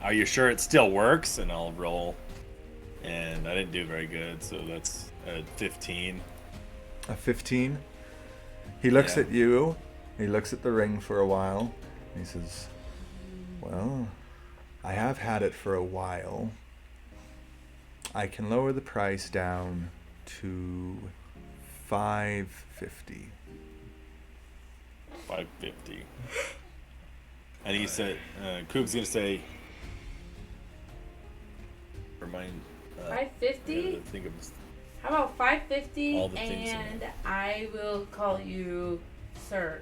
are you sure it still works? And I'll roll. And I didn't do very good, so that's a 15. A 15. He looks Yeah. at you. He looks at the ring for a while. And he says, "Well, I have had it for a while. I can lower the price down to 550." 550. And he said, Coop's gonna say, remind. 550? Think of this. How about 550 All the things in and I will call you sir.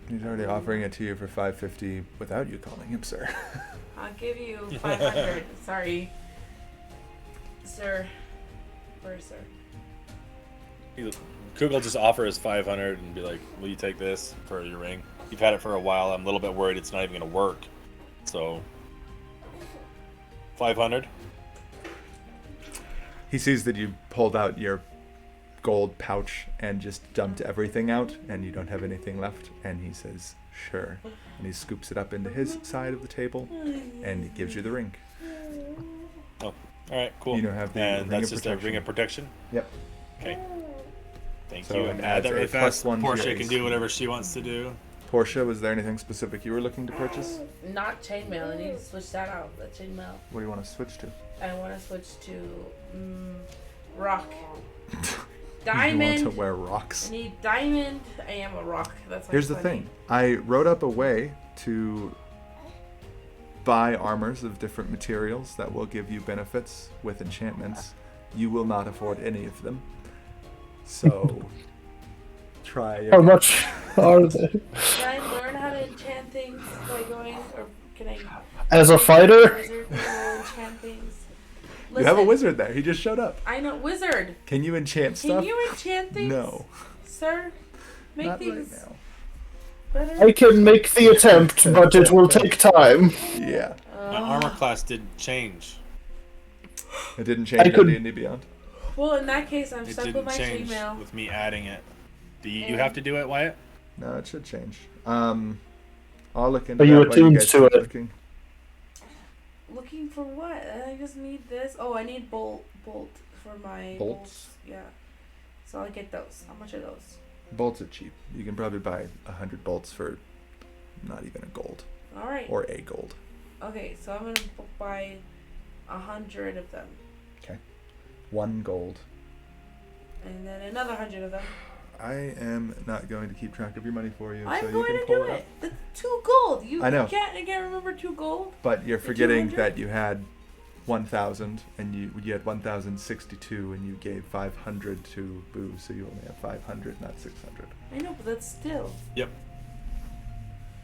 He's already offering it to you for 550 without you calling him sir. I'll give you 500. Sorry. Sir. Where's sir? Coog will just offer us 500 and be like, will you take this for your ring? You've had it for a while. I'm a little bit worried it's not even going to work. So, 500. He sees that you pulled out your gold pouch and just dumped everything out, and you don't have anything left. And he says, sure. And he scoops it up into his side of the table, and he gives you the ring. Oh, all right, cool. You don't have the and ring that's of just protection. a ring of protection? Yep. Okay. Thank So you. it And adds add that a really fast. +1 to Portia your can AC. do whatever she wants to do. Portia, was there anything specific you were looking to purchase? Not chainmail. I need to switch that out. The chainmail. What do you want to switch to? I want to switch to rock. You Diamond. want to wear rocks? I need diamond. I am a rock. That's Here's the funny. thing. I wrote up a way to buy armors of different materials that will give you benefits with enchantments. You will not afford any of them. So try. How much are they? Can I learn how to enchant things by going, or can I? As a fighter? Wizard will enchant things. You have a Listen, wizard there. He just showed up. I know wizard. Can you enchant Can stuff? you enchant things? No. Sir, make Not things right now. better. I can make the attempt, but it will take time. Yeah. My armor class didn't change. It didn't change I could- on D&D Beyond. Well, in that case, I'm It stuck with didn't my change chainmail. with me adding it. Do you have to do it, Wyatt? No, it should change. I'll look into Are you that while attuned guys to keep it? looking. Looking for what? I just need this. Oh, I need bolt for my Bolts? Yeah. So I'll get those. How much are those? Bolts are cheap. You can probably buy 100 bolts for not even a gold. All right. Or a gold. Okay, so I'm gonna buy 100 of them, 1 gold. and then another 100 of them. I am not going to keep track of your money for you, I'm so you going can to pull do it it. up. The 2 gold. I know. I can't remember 2 gold. But you're The forgetting 200? that you had 1,000 and you had 1,062 and you gave 500 to Boo, so you only have 500, not 600. I know, but that's still. Yep.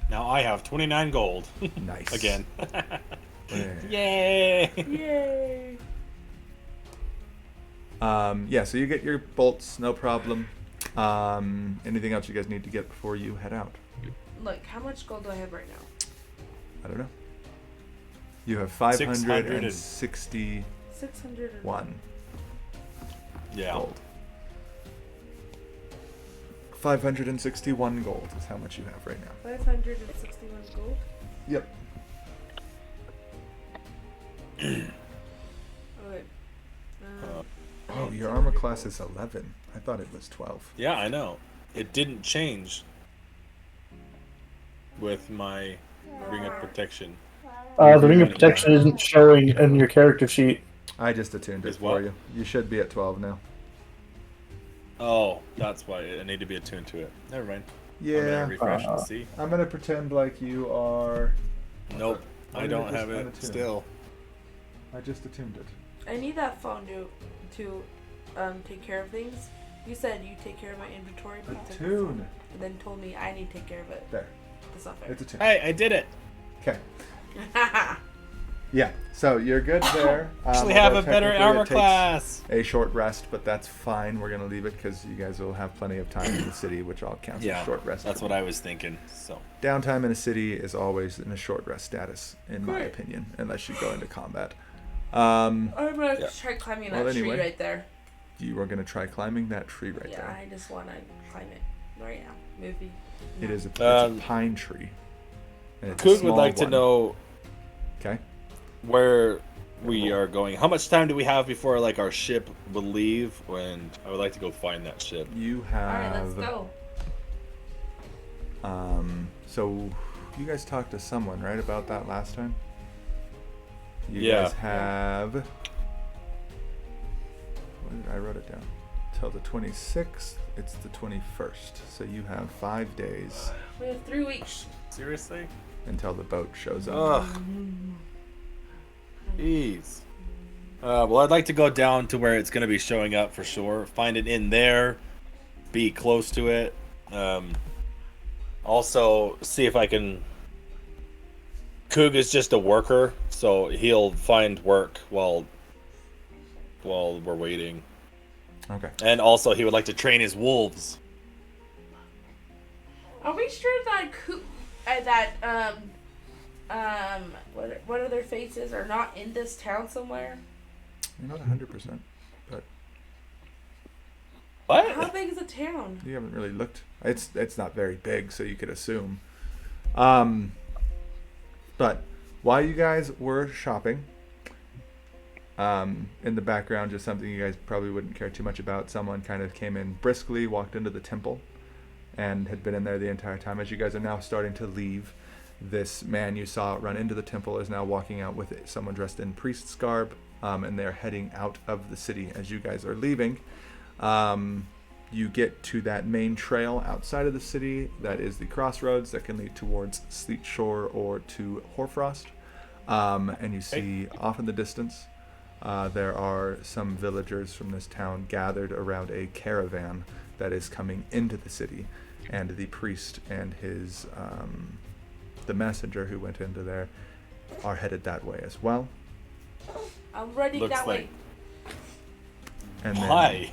Now I have 29 gold. Nice. Again. Yeah. Yay! Yay! Yeah, so you get your bolts, no problem. Anything else you guys need to get before you head out? Look, how much gold do I have right now? I don't know. You have 661 600. Yeah. gold. 561 gold is how much you have right now. 561 gold. Yep. Okay. Oh, your armor class is 11. I thought it was 12. Yeah, I know. It didn't change with my ring of protection. The ring of protection isn't showing in your character sheet. I just attuned it Is for what? you. You should be at 12 now. Oh, that's why I need to be attuned to it. Never mind. I'm Yeah. gonna refresh and see. I'm gonna pretend like you are. Nope, Why I did don't just have it unattuned? still. I just attuned it. I need that phone to take care of things. You said you take care of my inventory, but you took the phone Attune. and then told me I need to take care of it. There. That's not fair. It's attuned. Hey, I did it. Okay. Yeah. So you're good there. Actually have a although better technically armor it takes class. a short rest, but that's fine. We're gonna leave it because you guys will have plenty of time in the city, which all counts Yeah, as short rest. that's what I was thinking. So Downtime in a city is always in a short rest status, in my Great. opinion, unless you go into combat. I'm gonna Yeah. try climbing Well, that anyway. tree right there. You are gonna try climbing that tree right Yeah, there. I just wanna climb it right now. Movie. It is it's Um, a pine tree. And it's a Coog would small like to one. know Okay. where we are going. How much time do we have before like our ship will leave? And I would like to go find that ship. You All right, have. let's go. So you guys talked to someone, right, about that last time? You Yeah. guys have. I wrote it down. Till the 26th. It's the 21st. So you have 5 days We have 3 weeks. Well, I'd like to go down to where it's going to be showing up for sure. Find it in there. Be close to it. Also, see if I can. Coog is just a worker, so he'll find work while we're waiting. Okay. And also, he would like to train his wolves. Are we sure that what are their faces are not in this town somewhere? You're not 100%, but What? How big is the town? you haven't really looked. It's not very big, so you could assume. But while you guys were shopping, in the background, just something you guys probably wouldn't care too much about, someone kind of came in briskly, walked into the temple, and had been in there the entire time. As you guys are now starting to leave, this man you saw run into the temple is now walking out with someone dressed in priest's garb, and they're heading out of the city. As you guys are leaving, you get to that main trail outside of the city that is the crossroads that can lead towards Sleet Shore or to Hoarfrost. And you see off in the distance, there are some villagers from this town gathered around a caravan that is coming into the city. And the priest and his, the messenger who went into there are headed that way as well. I'm running Looks that way. And then, Why?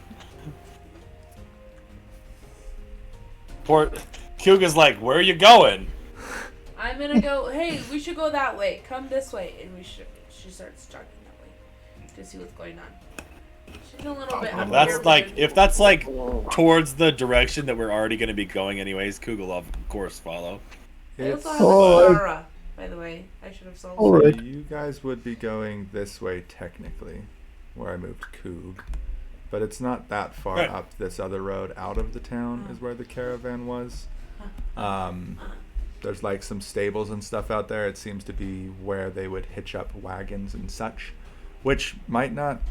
Poor Kuga's like, where are you going? I'm gonna go. Hey, we should go that way. Come this way, and she starts jogging that way to see what's going on. She's a little bit. If that's like towards the direction that we're already going to be going anyways, Kuga will of course follow. I it's, also have a Sara, by the way. I should have sold. Oh, so Alright. you guys would be going this way technically, where I moved Coog. But it's not that far Right. up this other road out of the town is where the caravan was. There's like some stables and stuff out there. It seems to be where they would hitch up wagons and such, which might not.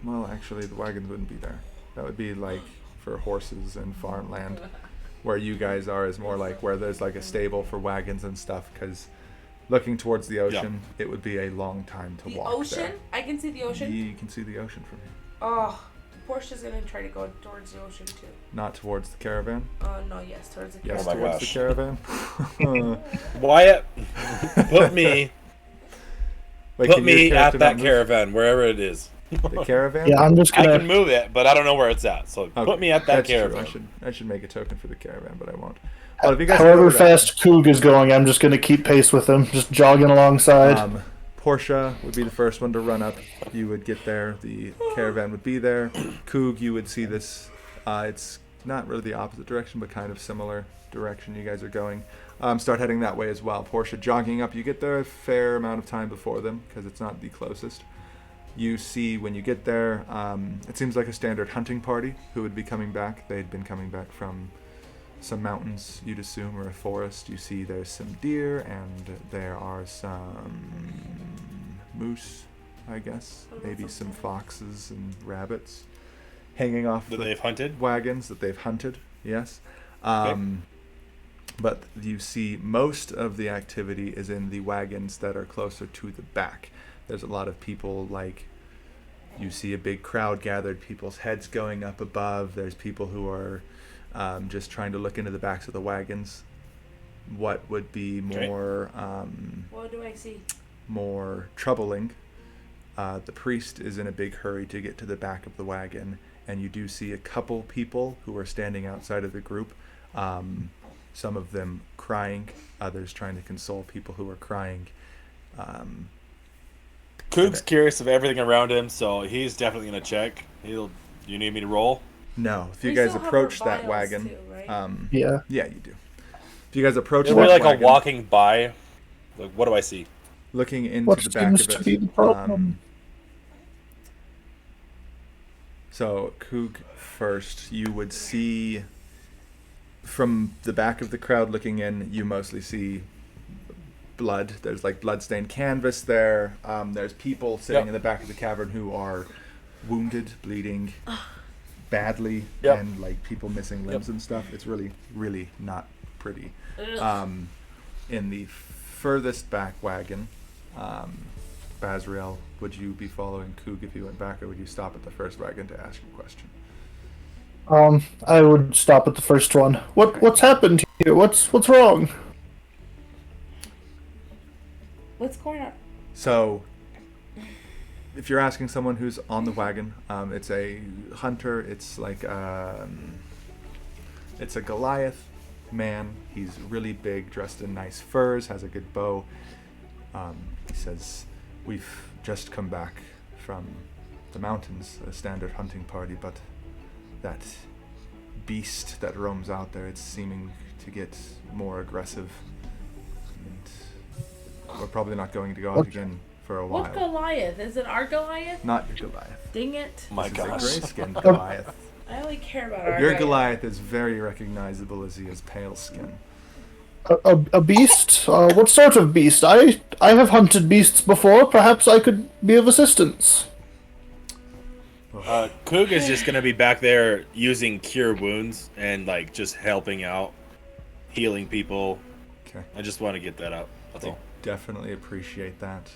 Well, actually, the wagons wouldn't be there. That would be like for horses and farmland. Where you guys are is more like where there's like a stable for wagons and stuff. Because looking towards the ocean, it would be a long time to The walk ocean? there. I can see the ocean. You can see the ocean from here. Oh, Portia's gonna try to go towards the ocean too. Not towards the caravan. Oh no, yes, towards the Yes, Oh my towards gosh. the caravan. Wyatt, put me Wait, put can your me at character that not move? caravan, wherever it is. The caravan? Yeah, I'm just I gonna. can move it, but I don't know where it's at. So Okay, put me at that that's caravan. True. I should make a token for the caravan, but I won't. Well, if you guys However go to that, fast Coog is going, I'm just gonna keep pace with him, just jogging alongside. Portia would be the first one to run up. You would get there. The caravan would be there. Coog, you would see this. It's not really the opposite direction, but kind of similar direction you guys are going. Start heading that way as well. Portia jogging up. You get there a fair amount of time before them because it's not the closest. You see when you get there, it seems like a standard hunting party who would be coming back. They'd been coming back from some mountains, you'd assume, or a forest. You see there's some deer and there are some moose, I guess. Maybe some foxes and rabbits hanging off That the they've hunted. wagons that they've hunted, yes. But you see most of the activity is in the wagons that are closer to the back. There's a lot of people, like, you see a big crowd gathered, people's heads going up above. There's people who are just trying to look into the backs of the wagons. What would be more What do I see? more troubling, the priest is in a big hurry to get to the back of the wagon, and you do see a couple people who are standing outside of the group, some of them crying, others trying to console people who are crying. Coog's curious of everything around him, so he's definitely gonna check. You need me to roll? No, if you We guys still have approach our that vials wagon, too, right? Yeah. yeah, you do. If you guys approach Is that there like wagon, a walking by? Like, what do I see? looking into What the back seems of to it. be the problem? So, Coog first, you would see from the back of the crowd looking in, you mostly see blood. There's like blood-stained canvas there. There's people sitting in the back of the cavern who are wounded, bleeding badly, and like people missing limbs and stuff. It's really, really not pretty. In the furthest back wagon, Basriel, would you be following Coog if you went back, or would you stop at the first wagon to ask your question? I would stop at the first one. What's happened here? What's wrong? What's going on? So, if you're asking someone who's on the wagon, it's a hunter. It's like it's a Goliath man. He's really big, dressed in nice furs, has a good bow. He says, "We've just come back from the mountains, a standard hunting party, but that beast that roams out there, it's seeming to get more aggressive. And we're probably not going to go out again for a while." What Goliath? Is it our Goliath? Not your Goliath. Dang it. My This is gosh. a gray-skinned Goliath. I only care about our Your guy. Goliath is very recognizable as he has pale skin. A beast? What sort of beast? I have hunted beasts before. Perhaps I could be of assistance. Coog is just gonna be back there using cure wounds and like just helping out, healing people. Okay. I just want to get that out. That's all. Definitely appreciate that.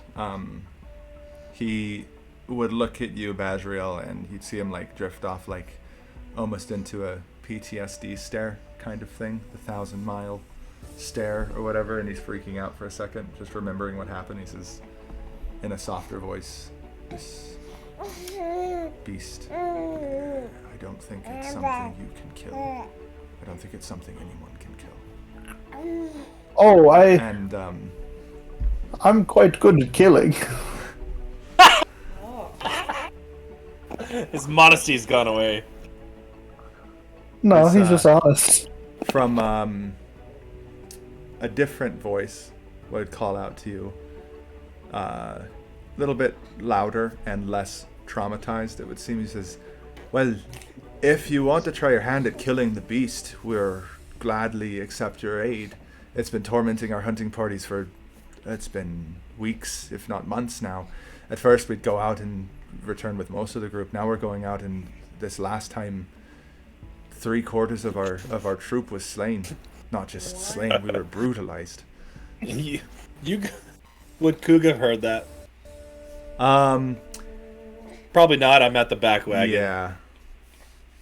He would look at you, Basriel, and you'd see him like drift off, like almost into a PTSD stare kind of thing, the 1,000-mile stare or whatever, and he's freaking out for a second, just remembering what happened. He says, in a softer voice, "This beast, I don't think it's something you can kill. I don't think it's something anyone can kill." Oh, And I'm quite good at killing. His modesty's gone away. No, It's, he's just honest. from a different voice would call out to you, a little bit louder and less traumatized, it would seem. He says, "Well, if you want to try your hand at killing the beast, we'll gladly accept your aid. It's been tormenting our hunting parties it's been weeks, if not months now. At first we'd go out and return with most of the group. Now we're going out, and this last time 3/4 of our troop was slain. Not just slain, we were brutalized." You would Coog have heard that? Probably not. I'm at the back wagon. Yeah.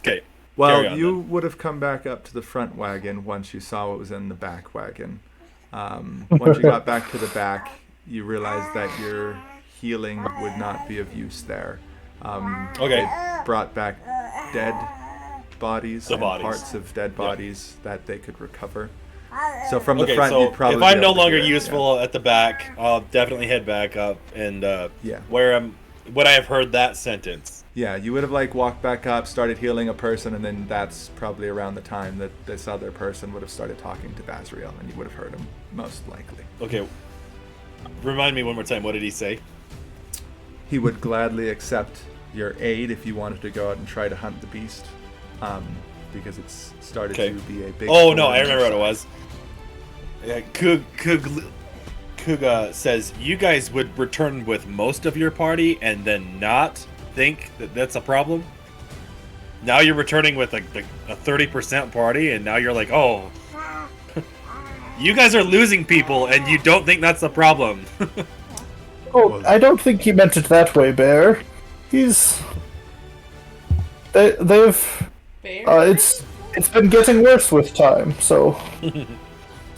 Okay. Well, Carry on, you then. would have come back up to the front wagon once you saw what was in the back wagon. Once you got back to the back, you realized that your healing would not be of use there. Okay. They brought back dead bodies The and bodies. parts of dead bodies that they could recover. So from the Okay, front, so you'd probably if be I'm no able to longer do it, yeah. useful at the back, I'll definitely head back up and Yeah. would I have heard that sentence? Yeah, you would have like walked back up, started healing a person, and then that's probably around the time that this other person would have started talking to Basriel, and you would have heard him, most likely. Okay. Remind me one more time. What did he say? He would gladly accept your aid if you wanted to go out and try to hunt the beast, because it's started Okay. to be a big. Oh no, thorn I in your remember what it side. was. Yeah, Kuga says you guys would return with most of your party and then not think that that's a problem. Now you're returning with like a 30% party, and now you're like, oh, you guys are losing people, and you don't think that's a problem. Oh, I don't think he meant it that way, Bear. They've Bear? it's been getting worse with time, so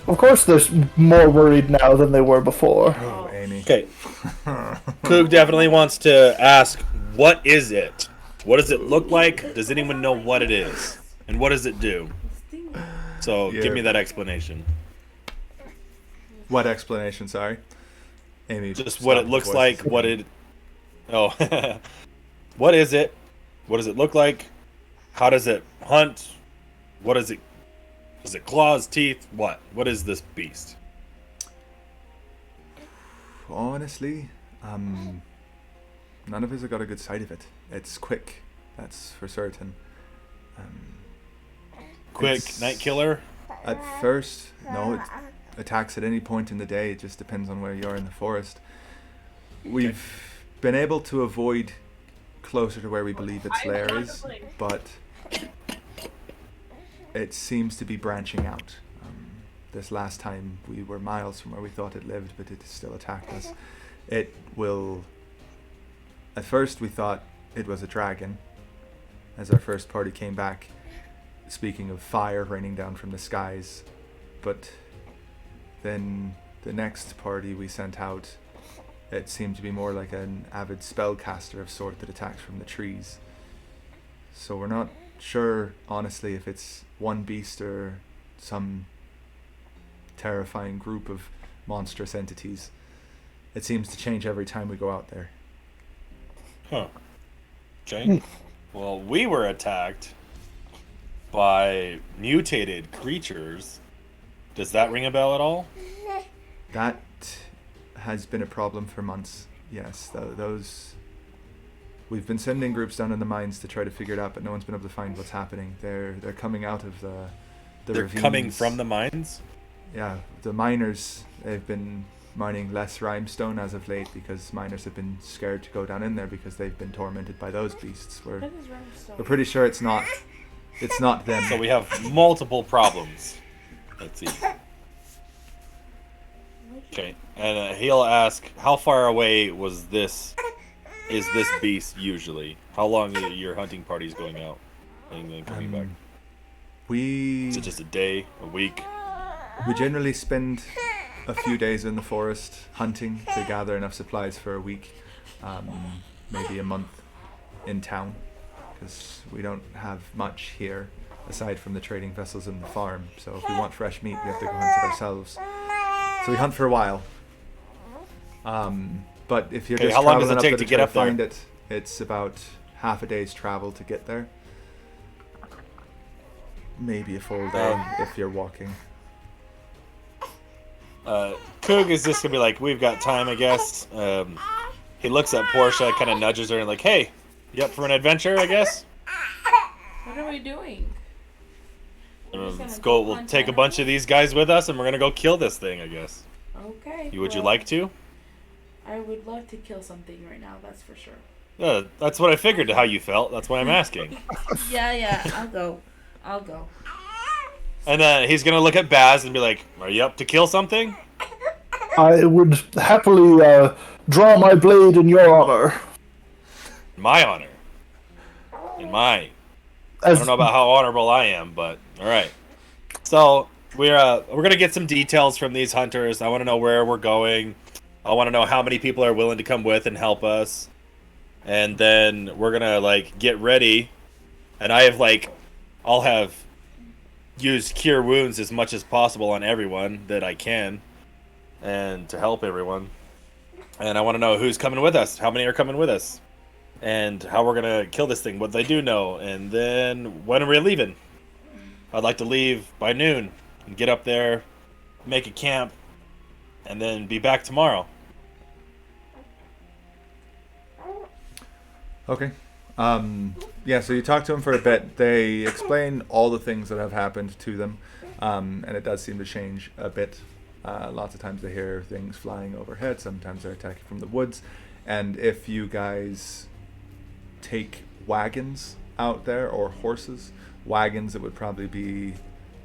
of course they're more worried now than they were before. Oh, Amy. Okay. Coog definitely wants to ask, what is it? What does it look like? Does anyone know what it is? And what does it do? So Yeah. give me that explanation. What explanation? Sorry, Amy. Just what stop it the looks voice. like, what it... Oh. What is it? What does it look like? How does it hunt? What is it? Is it claws, teeth? What? What is this beast? Honestly, none of us have got a good sight of it. It's quick, that's for certain. Quick It's- night killer? At first, no, it attacks at any point in the day. It just depends on where you are in the forest. We've been able to avoid closer to where we believe its lair is, but it seems to be branching out. This last time we were miles from where we thought it lived, but it still attacked us. it will... At first we thought it was a dragon, as our first party came back, speaking of fire raining down from the skies. But then the next party we sent out, it seemed to be more like an avid spellcaster of sort that attacks from the trees. So we're not sure, honestly, if it's one beast or some terrifying group of monstrous entities. It seems to change every time we go out there. Huh. Okay. Well, we were attacked by mutated creatures. Does that ring a bell at all? That has been a problem for months. Yes, those... We've been sending groups down in the mines to try to figure it out, but no one's been able to find what's happening. They're coming out of the They're ravines. coming from the mines? Yeah, the miners, they've been mining less limestone as of late because miners have been scared to go down in there because they've been tormented by those beasts. We're pretty sure it's not them. So we have multiple problems. Let's see. Okay, and he'll ask, how far away is this beast usually? How long are your hunting parties going out and then coming back? Is it just a day, a week? We generally spend a few days in the forest hunting to gather enough supplies for a week, maybe a month in town, because we don't have much here aside from the trading vessels and the farm. So if we want fresh meat, we have to go hunt it ourselves. So we hunt for a while. But if you're just how long does traveling it take up to there get try up there? find it, it's about half a day's travel to get there. Maybe a full day if you're walking. Coog is just gonna be like, we've got time, I guess. He looks at Portia, kind of nudges her, and like, hey, you up for an adventure, I guess? What are we doing? Let's go. We'll take a bunch of these guys with us, and we're gonna go kill this thing, I guess. Okay. Would you like to? I would love to kill something right now, that's for sure. Yeah, that's what I figured. How you felt? That's why I'm asking. Yeah, I'll go. And then he's gonna look at Baz and be like, "Are you up to kill something?" I would happily draw my blade in your honor. My honor. I don't know about how honorable I am, but all right. So we're gonna get some details from these hunters. I want to know where we're going. I want to know how many people are willing to come with and help us. And then we're gonna get ready. And I'll have used cure wounds as much as possible on everyone that I can, and to help everyone. And I want to know who's coming with us. How many are coming with us? And how we're gonna kill this thing, what they do know, and then when are we leaving? I'd like to leave by noon and get up there, make a camp, and then be back tomorrow. Okay. Yeah, so you talk to them for a bit. They explain all the things that have happened to them, and it does seem to change a bit. Lots of times they hear things flying overhead, sometimes they're attacking from the woods, and if you guys take wagons out there, or horses, wagons, it would probably be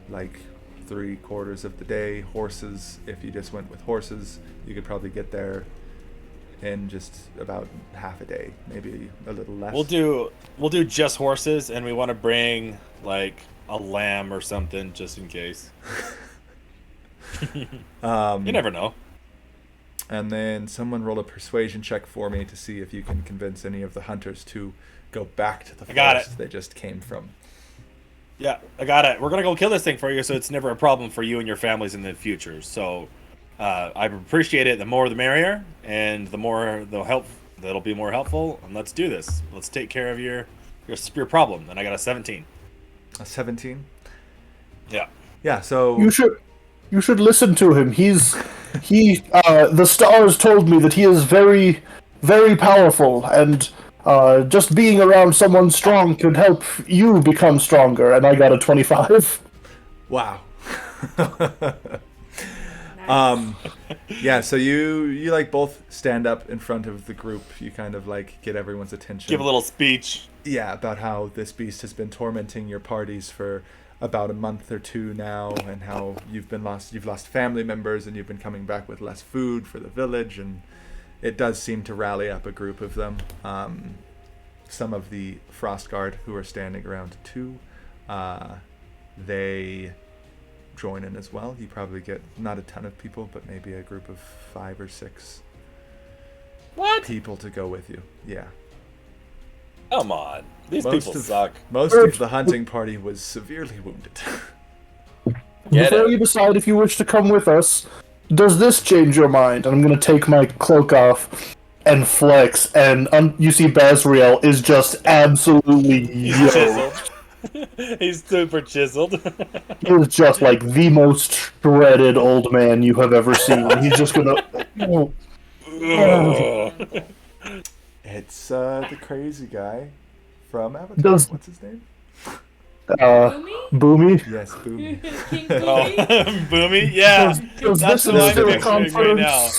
3/4 of the day. Horses, if you just went with horses, you could probably get there in just about half a day, maybe a little less. We'll do just horses, and we want to bring a lamb or something just in case. You never know. And then someone roll a persuasion check for me to see if you can convince any of the hunters to go back to the forest they just came from. Yeah, I got it. We're gonna go kill this thing for you, so it's never a problem for you and your families in the future. So I appreciate it. The more the merrier, and the more they'll help. That'll be more helpful. And let's do this. Let's take care of your problem. And I got a 17. A 17? Yeah. Yeah. So You should listen to him. The stars told me that he is very, very powerful, and just being around someone strong could help you become stronger. And I got a 25. Wow. Yeah, so you both stand up in front of the group. You kind of get everyone's attention. Give a little speech. Yeah, about how this beast has been tormenting your parties for about a month or two now, and how you've lost family members, and you've been coming back with less food for the village, and it does seem to rally up a group of them. Some of the Frost Guard who are standing around too, they join in as well. You probably get not a ton of people, but maybe a group of 5 or 6 people to go with you. Yeah. Come on. These people suck. Most of the hunting party was severely wounded. Before you decide if you wish to come with us, does this change your mind? And I'm going to take my cloak off and flex, and you see Bazriel is just absolutely chiseled. He's super chiseled. He is just like the most shredded old man you have ever seen. He's just going to... It's the crazy guy from Avatar. What's his name? Boomy? Yes, Boomy. King Boomy? Boomy? Yeah. That's what I'm picturing right now.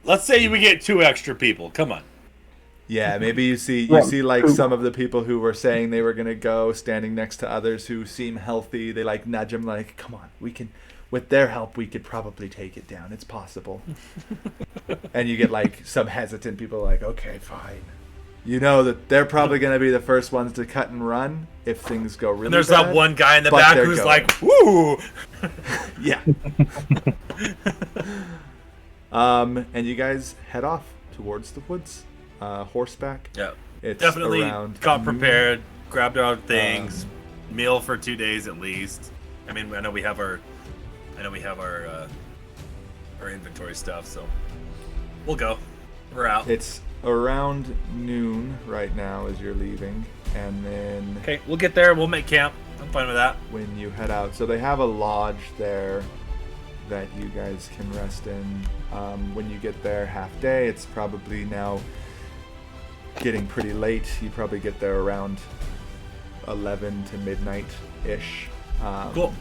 Let's say we get 2 extra people. Come on. Yeah, maybe you see like some of the people who were saying they were gonna go standing next to others who seem healthy. They like nudge them like, come on, we can. With their help, we could probably take it down. It's possible. And you get like some hesitant people like, okay, fine. You know that they're probably going to be the first ones to cut and run if things go really and there's bad. That one guy in the back who's going. Like, woo! Yeah. And you guys head off towards the woods, horseback. Yeah. It's definitely around got prepared, grabbed our things, meal for 2 days at least. I mean, I know we have our inventory stuff, so we'll go. We're out. It's around noon right now as you're leaving, and then okay, we'll get there. We'll make camp. I'm fine with that. When you head out, so they have a lodge there that you guys can rest in. When you get there half day, it's probably now getting pretty late. You probably get there around 11 to midnight ish. Cool.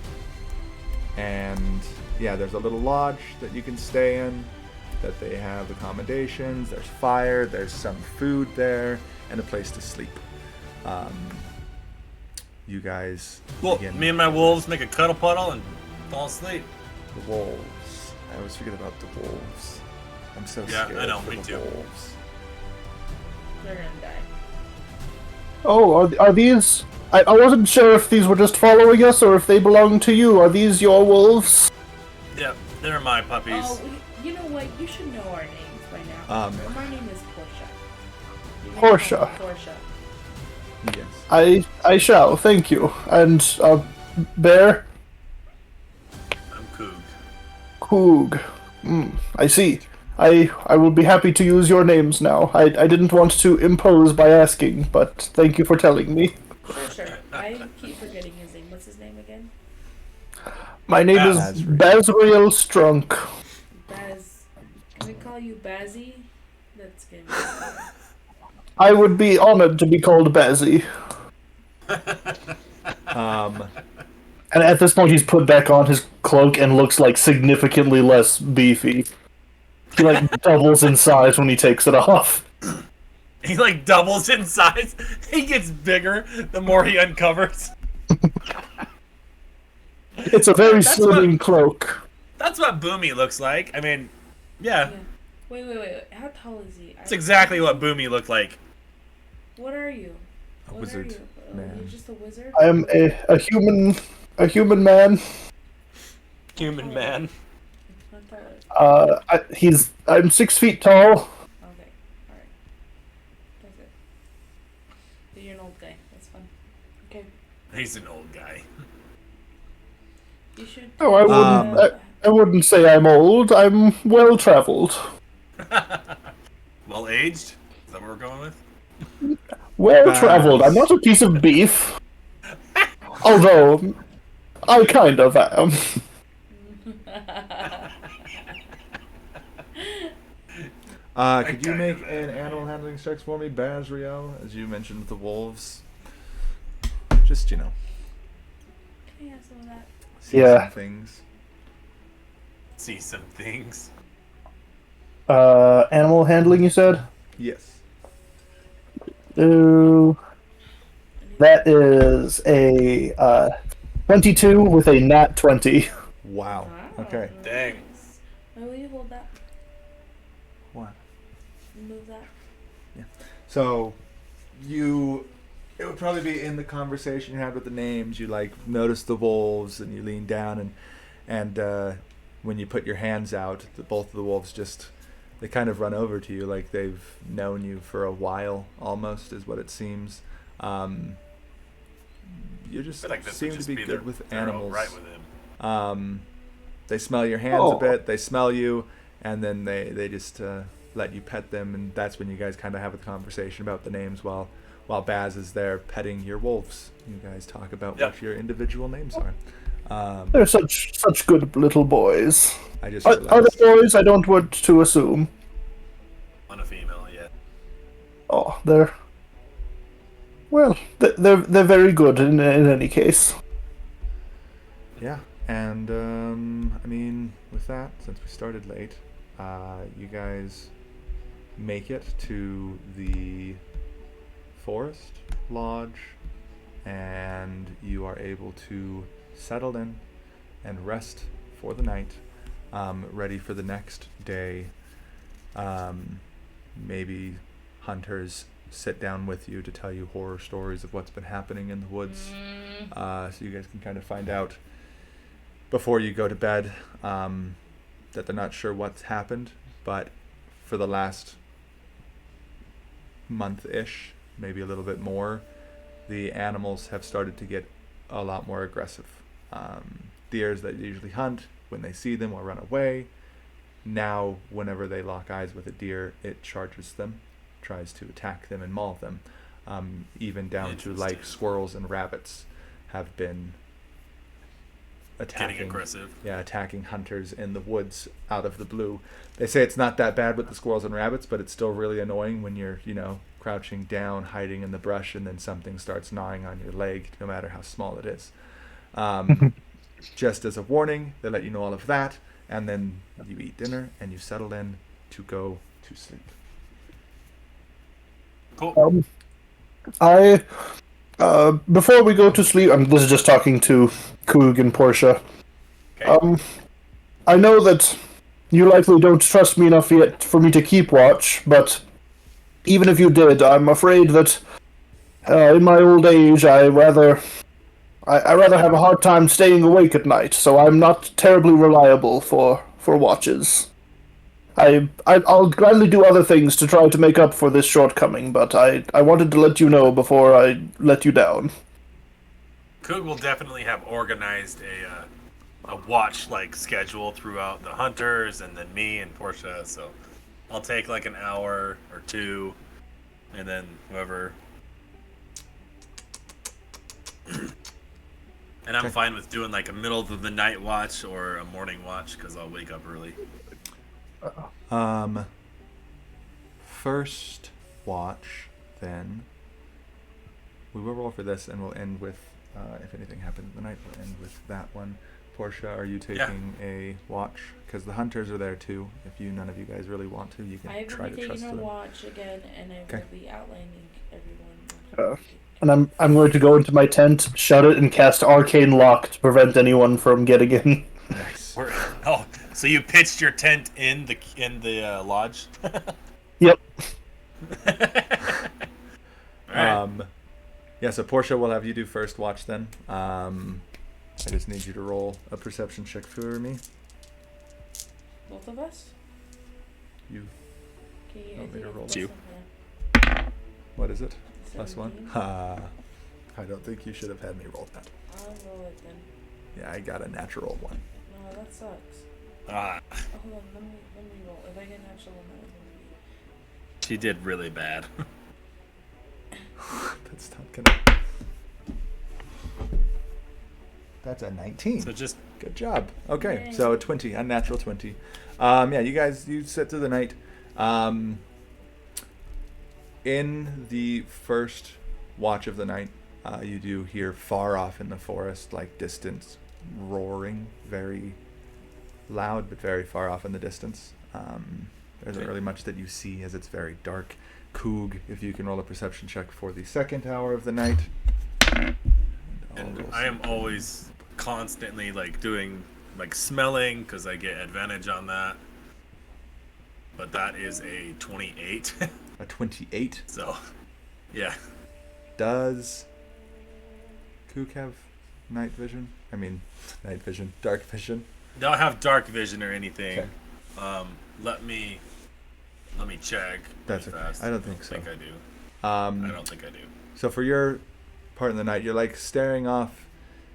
And yeah, there's a little lodge that you can stay in, that they have accommodations, there's fire, there's some food there, and a place to sleep. You guys begin. Me and my wolves make a cuddle puddle and fall asleep. The wolves. I always forget about the wolves. I'm so scared. Yeah, I know, for me the too. Wolves. They're gonna die. Oh, are these... I wasn't sure if these were just following us or if they belong to you. Are these your wolves? Yeah, they're my puppies. Oh, you know what? You should know our names by now. My name is Portia. Portia. Portia. Yes. I shall, thank you. And, Bear? I'm Coog. Coog. I see. I will be happy to use your names now. I didn't want to impose by asking, but thank you for telling me. Sure. I keep forgetting his name. What's his name again? My name is Bazriel Strunk. Can we call you Bazzy? That's good. I would be honored to be called Bazzy. And at this point, he's put back on his cloak and looks like significantly less beefy. He like doubles in size when he takes it off. He like doubles in size. He gets bigger the more he uncovers. It's a very slimming cloak. That's what Boomy looks like. I mean, yeah. Wait. How tall is he? That's exactly what Boomy looked like. What are you? A wizard man. You're just a wizard? I am a human man. Human man. I'm 6 feet tall. Okay, alright. That's it. So you're an old guy. That's fun. Okay. He's an old guy. You should. Oh, I wouldn't say I'm old. I'm well traveled. Well aged? Is that what we're going with? Well traveled. I'm not a piece of beef. Although, I kind of am. Could you make an animal handling check for me, Bazriel, as you mentioned with the wolves? Just, Can I have some of that? See some things. See some things. Animal handling, you said? Yes. That is a 22 with a nat 20. Wow. Okay. Dang. Why will you hold that? move that. So it would probably be in the conversation you had with the names. You like notice the wolves, and you lean down, and when you put your hands out, both of the wolves they kind of run over to you, like they've known you for a while, almost is what it seems. You just I feel like this seem would to just be be good their- with their own animals. right with him. They smell your hands Oh. a bit. They smell you, and then they just let you pet them, and that's when you guys kind of have a conversation about the names while Baz is there petting your wolves. You guys talk about Yep. what your individual names are. They're such good little boys. I just Are realized. they boys? I don't want to assume. On a female, yeah. Oh, they're very good in any case. Yeah, and I mean, with that, since we started late, you guys make it to the forest lodge, and you are able to settle in and rest for the night, ready for the next day. Maybe hunters sit down with you to tell you horror stories of what's been happening in the woods, so you guys can kind of find out before you go to bed that they're not sure what's happened, but for the last month-ish, maybe a little bit more, the animals have started to get a lot more aggressive. Deers that usually hunt, when they see them, will run away. Now, whenever they lock eyes with a deer, it charges them, tries to attack them and maul them. Even down to like Interesting. squirrels and rabbits have been Getting aggressive. attacking hunters in the woods out of the blue. They say it's not that bad with the squirrels and rabbits, but it's still really annoying when you're, crouching down, hiding in the brush, and then something starts gnawing on your leg, no matter how small it is. Just as a warning, they let you know all of that, and then you eat dinner and you settle in to go to sleep. Cool. I before we go to sleep, this is just talking to Coog and Portia. Okay. I know that you likely don't trust me enough yet for me to keep watch, but even if you did, I'm afraid that in my old age, I rather have a hard time staying awake at night, so I'm not terribly reliable for watches. I'll gladly do other things to try to make up for this shortcoming, but I wanted to let you know before I let you down. Coog will definitely have organized a watch schedule throughout the hunters and then me and Portia. So I'll take like an hour or two, and then whoever. And I'm fine with doing like a middle of the night watch or a morning watch because I'll wake up early. First watch, then. We will roll for this, and we'll end with, if anything happens in the night, we'll end with that one. Portia, are you taking a watch? Because the hunters are there too. If none of you guys really want to, you can I try will to be trust taking a them. watch again, and I Okay. will be outlining everyone. And I'm going to go into my tent, shut it, and cast Arcane Lock to prevent anyone from getting in. Nice. So you pitched your tent in the lodge? Yep. Alright. Yeah, so Portia, will have you do first watch then. I just need you to roll a perception check for me. Both of us? You. Okay, Want me to roll? it's You. What is it? +1? 17. Ha. I don't think you should have had me roll that. I'll roll it then. Yeah, I got a natural 1. No, that sucks. Ah, Oh, hold on, let me roll. If I get an actual one, that would be... she did really bad. That's not gonna. That's a 19. So just Good job. Okay, Yay. so a 20, a natural 20. Yeah, you sit through the night. In the first watch of the night, you do hear far off in the forest, like distant roaring, very loud, but very far off in the distance. There isn't really much that you see as it's very dark. Coog, if you can roll a perception check for the second hour of the night. and I am always constantly doing smelling because I get advantage on that. but that is a 28. A 28. So, yeah. Does Kook have night vision? I mean, night vision, dark vision. Don't have dark vision or anything. Okay. Let me check. That's really okay. fast. I don't think so. I do. I don't think I do. So for your part in the night, you're like staring off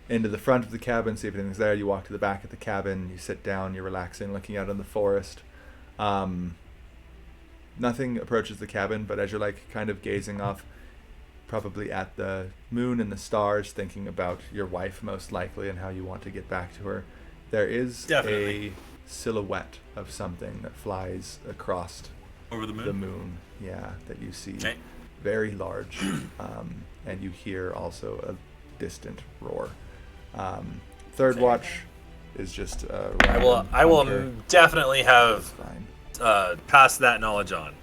into the front of the cabin, see if anything's there. You walk to the back of the cabin, you sit down, you're relaxing, looking out on the forest. Nothing approaches the cabin, but as you're like kind of gazing off, probably at the moon and the stars, thinking about your wife most likely and how you want to get back to her, there is Definitely. a silhouette of something that flies across Over the moon? the moon. Yeah, that you see. Okay. Very large, and you hear also a distant roar. Third watch is just I will hunter. definitely have Fine. passed that knowledge on.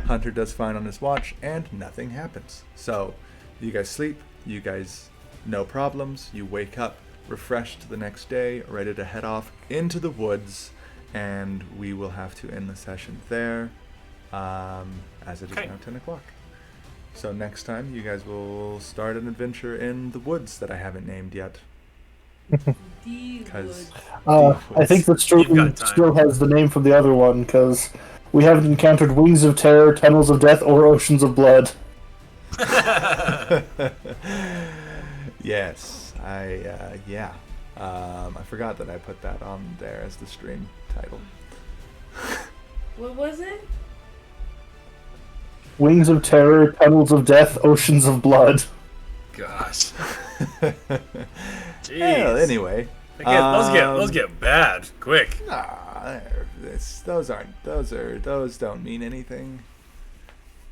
Hunter does fine on his watch, and nothing happens. So, you guys sleep. You guys, no problems. You wake up refreshed the next day, ready to head off into the woods, and we will have to end the session there, as it is Okay. now 10 o'clock. So next time, you guys will start an adventure in the woods that I haven't named yet. Because I think the You've stream got time. still has the name from the other one, because we haven't encountered Wings of Terror, Tunnels of Death, or Oceans of Blood. yes, I forgot that I put that on there as the stream title. What was it? Wings of Terror, Tunnels of Death, Oceans of Blood. Gosh. Jeez. Well, anyway, Those get bad quick. those don't mean anything.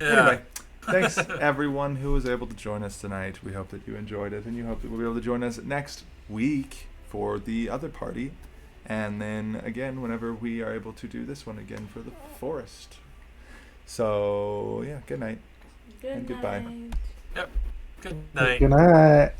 Yeah. Anyway, thanks everyone who was able to join us tonight. We hope that you enjoyed it, and you hope that we'll be able to join us next week for the other party, and then again whenever we are able to do this one again for the forest. So yeah, good night. Good And goodbye. night. Yep. Good night. Good night.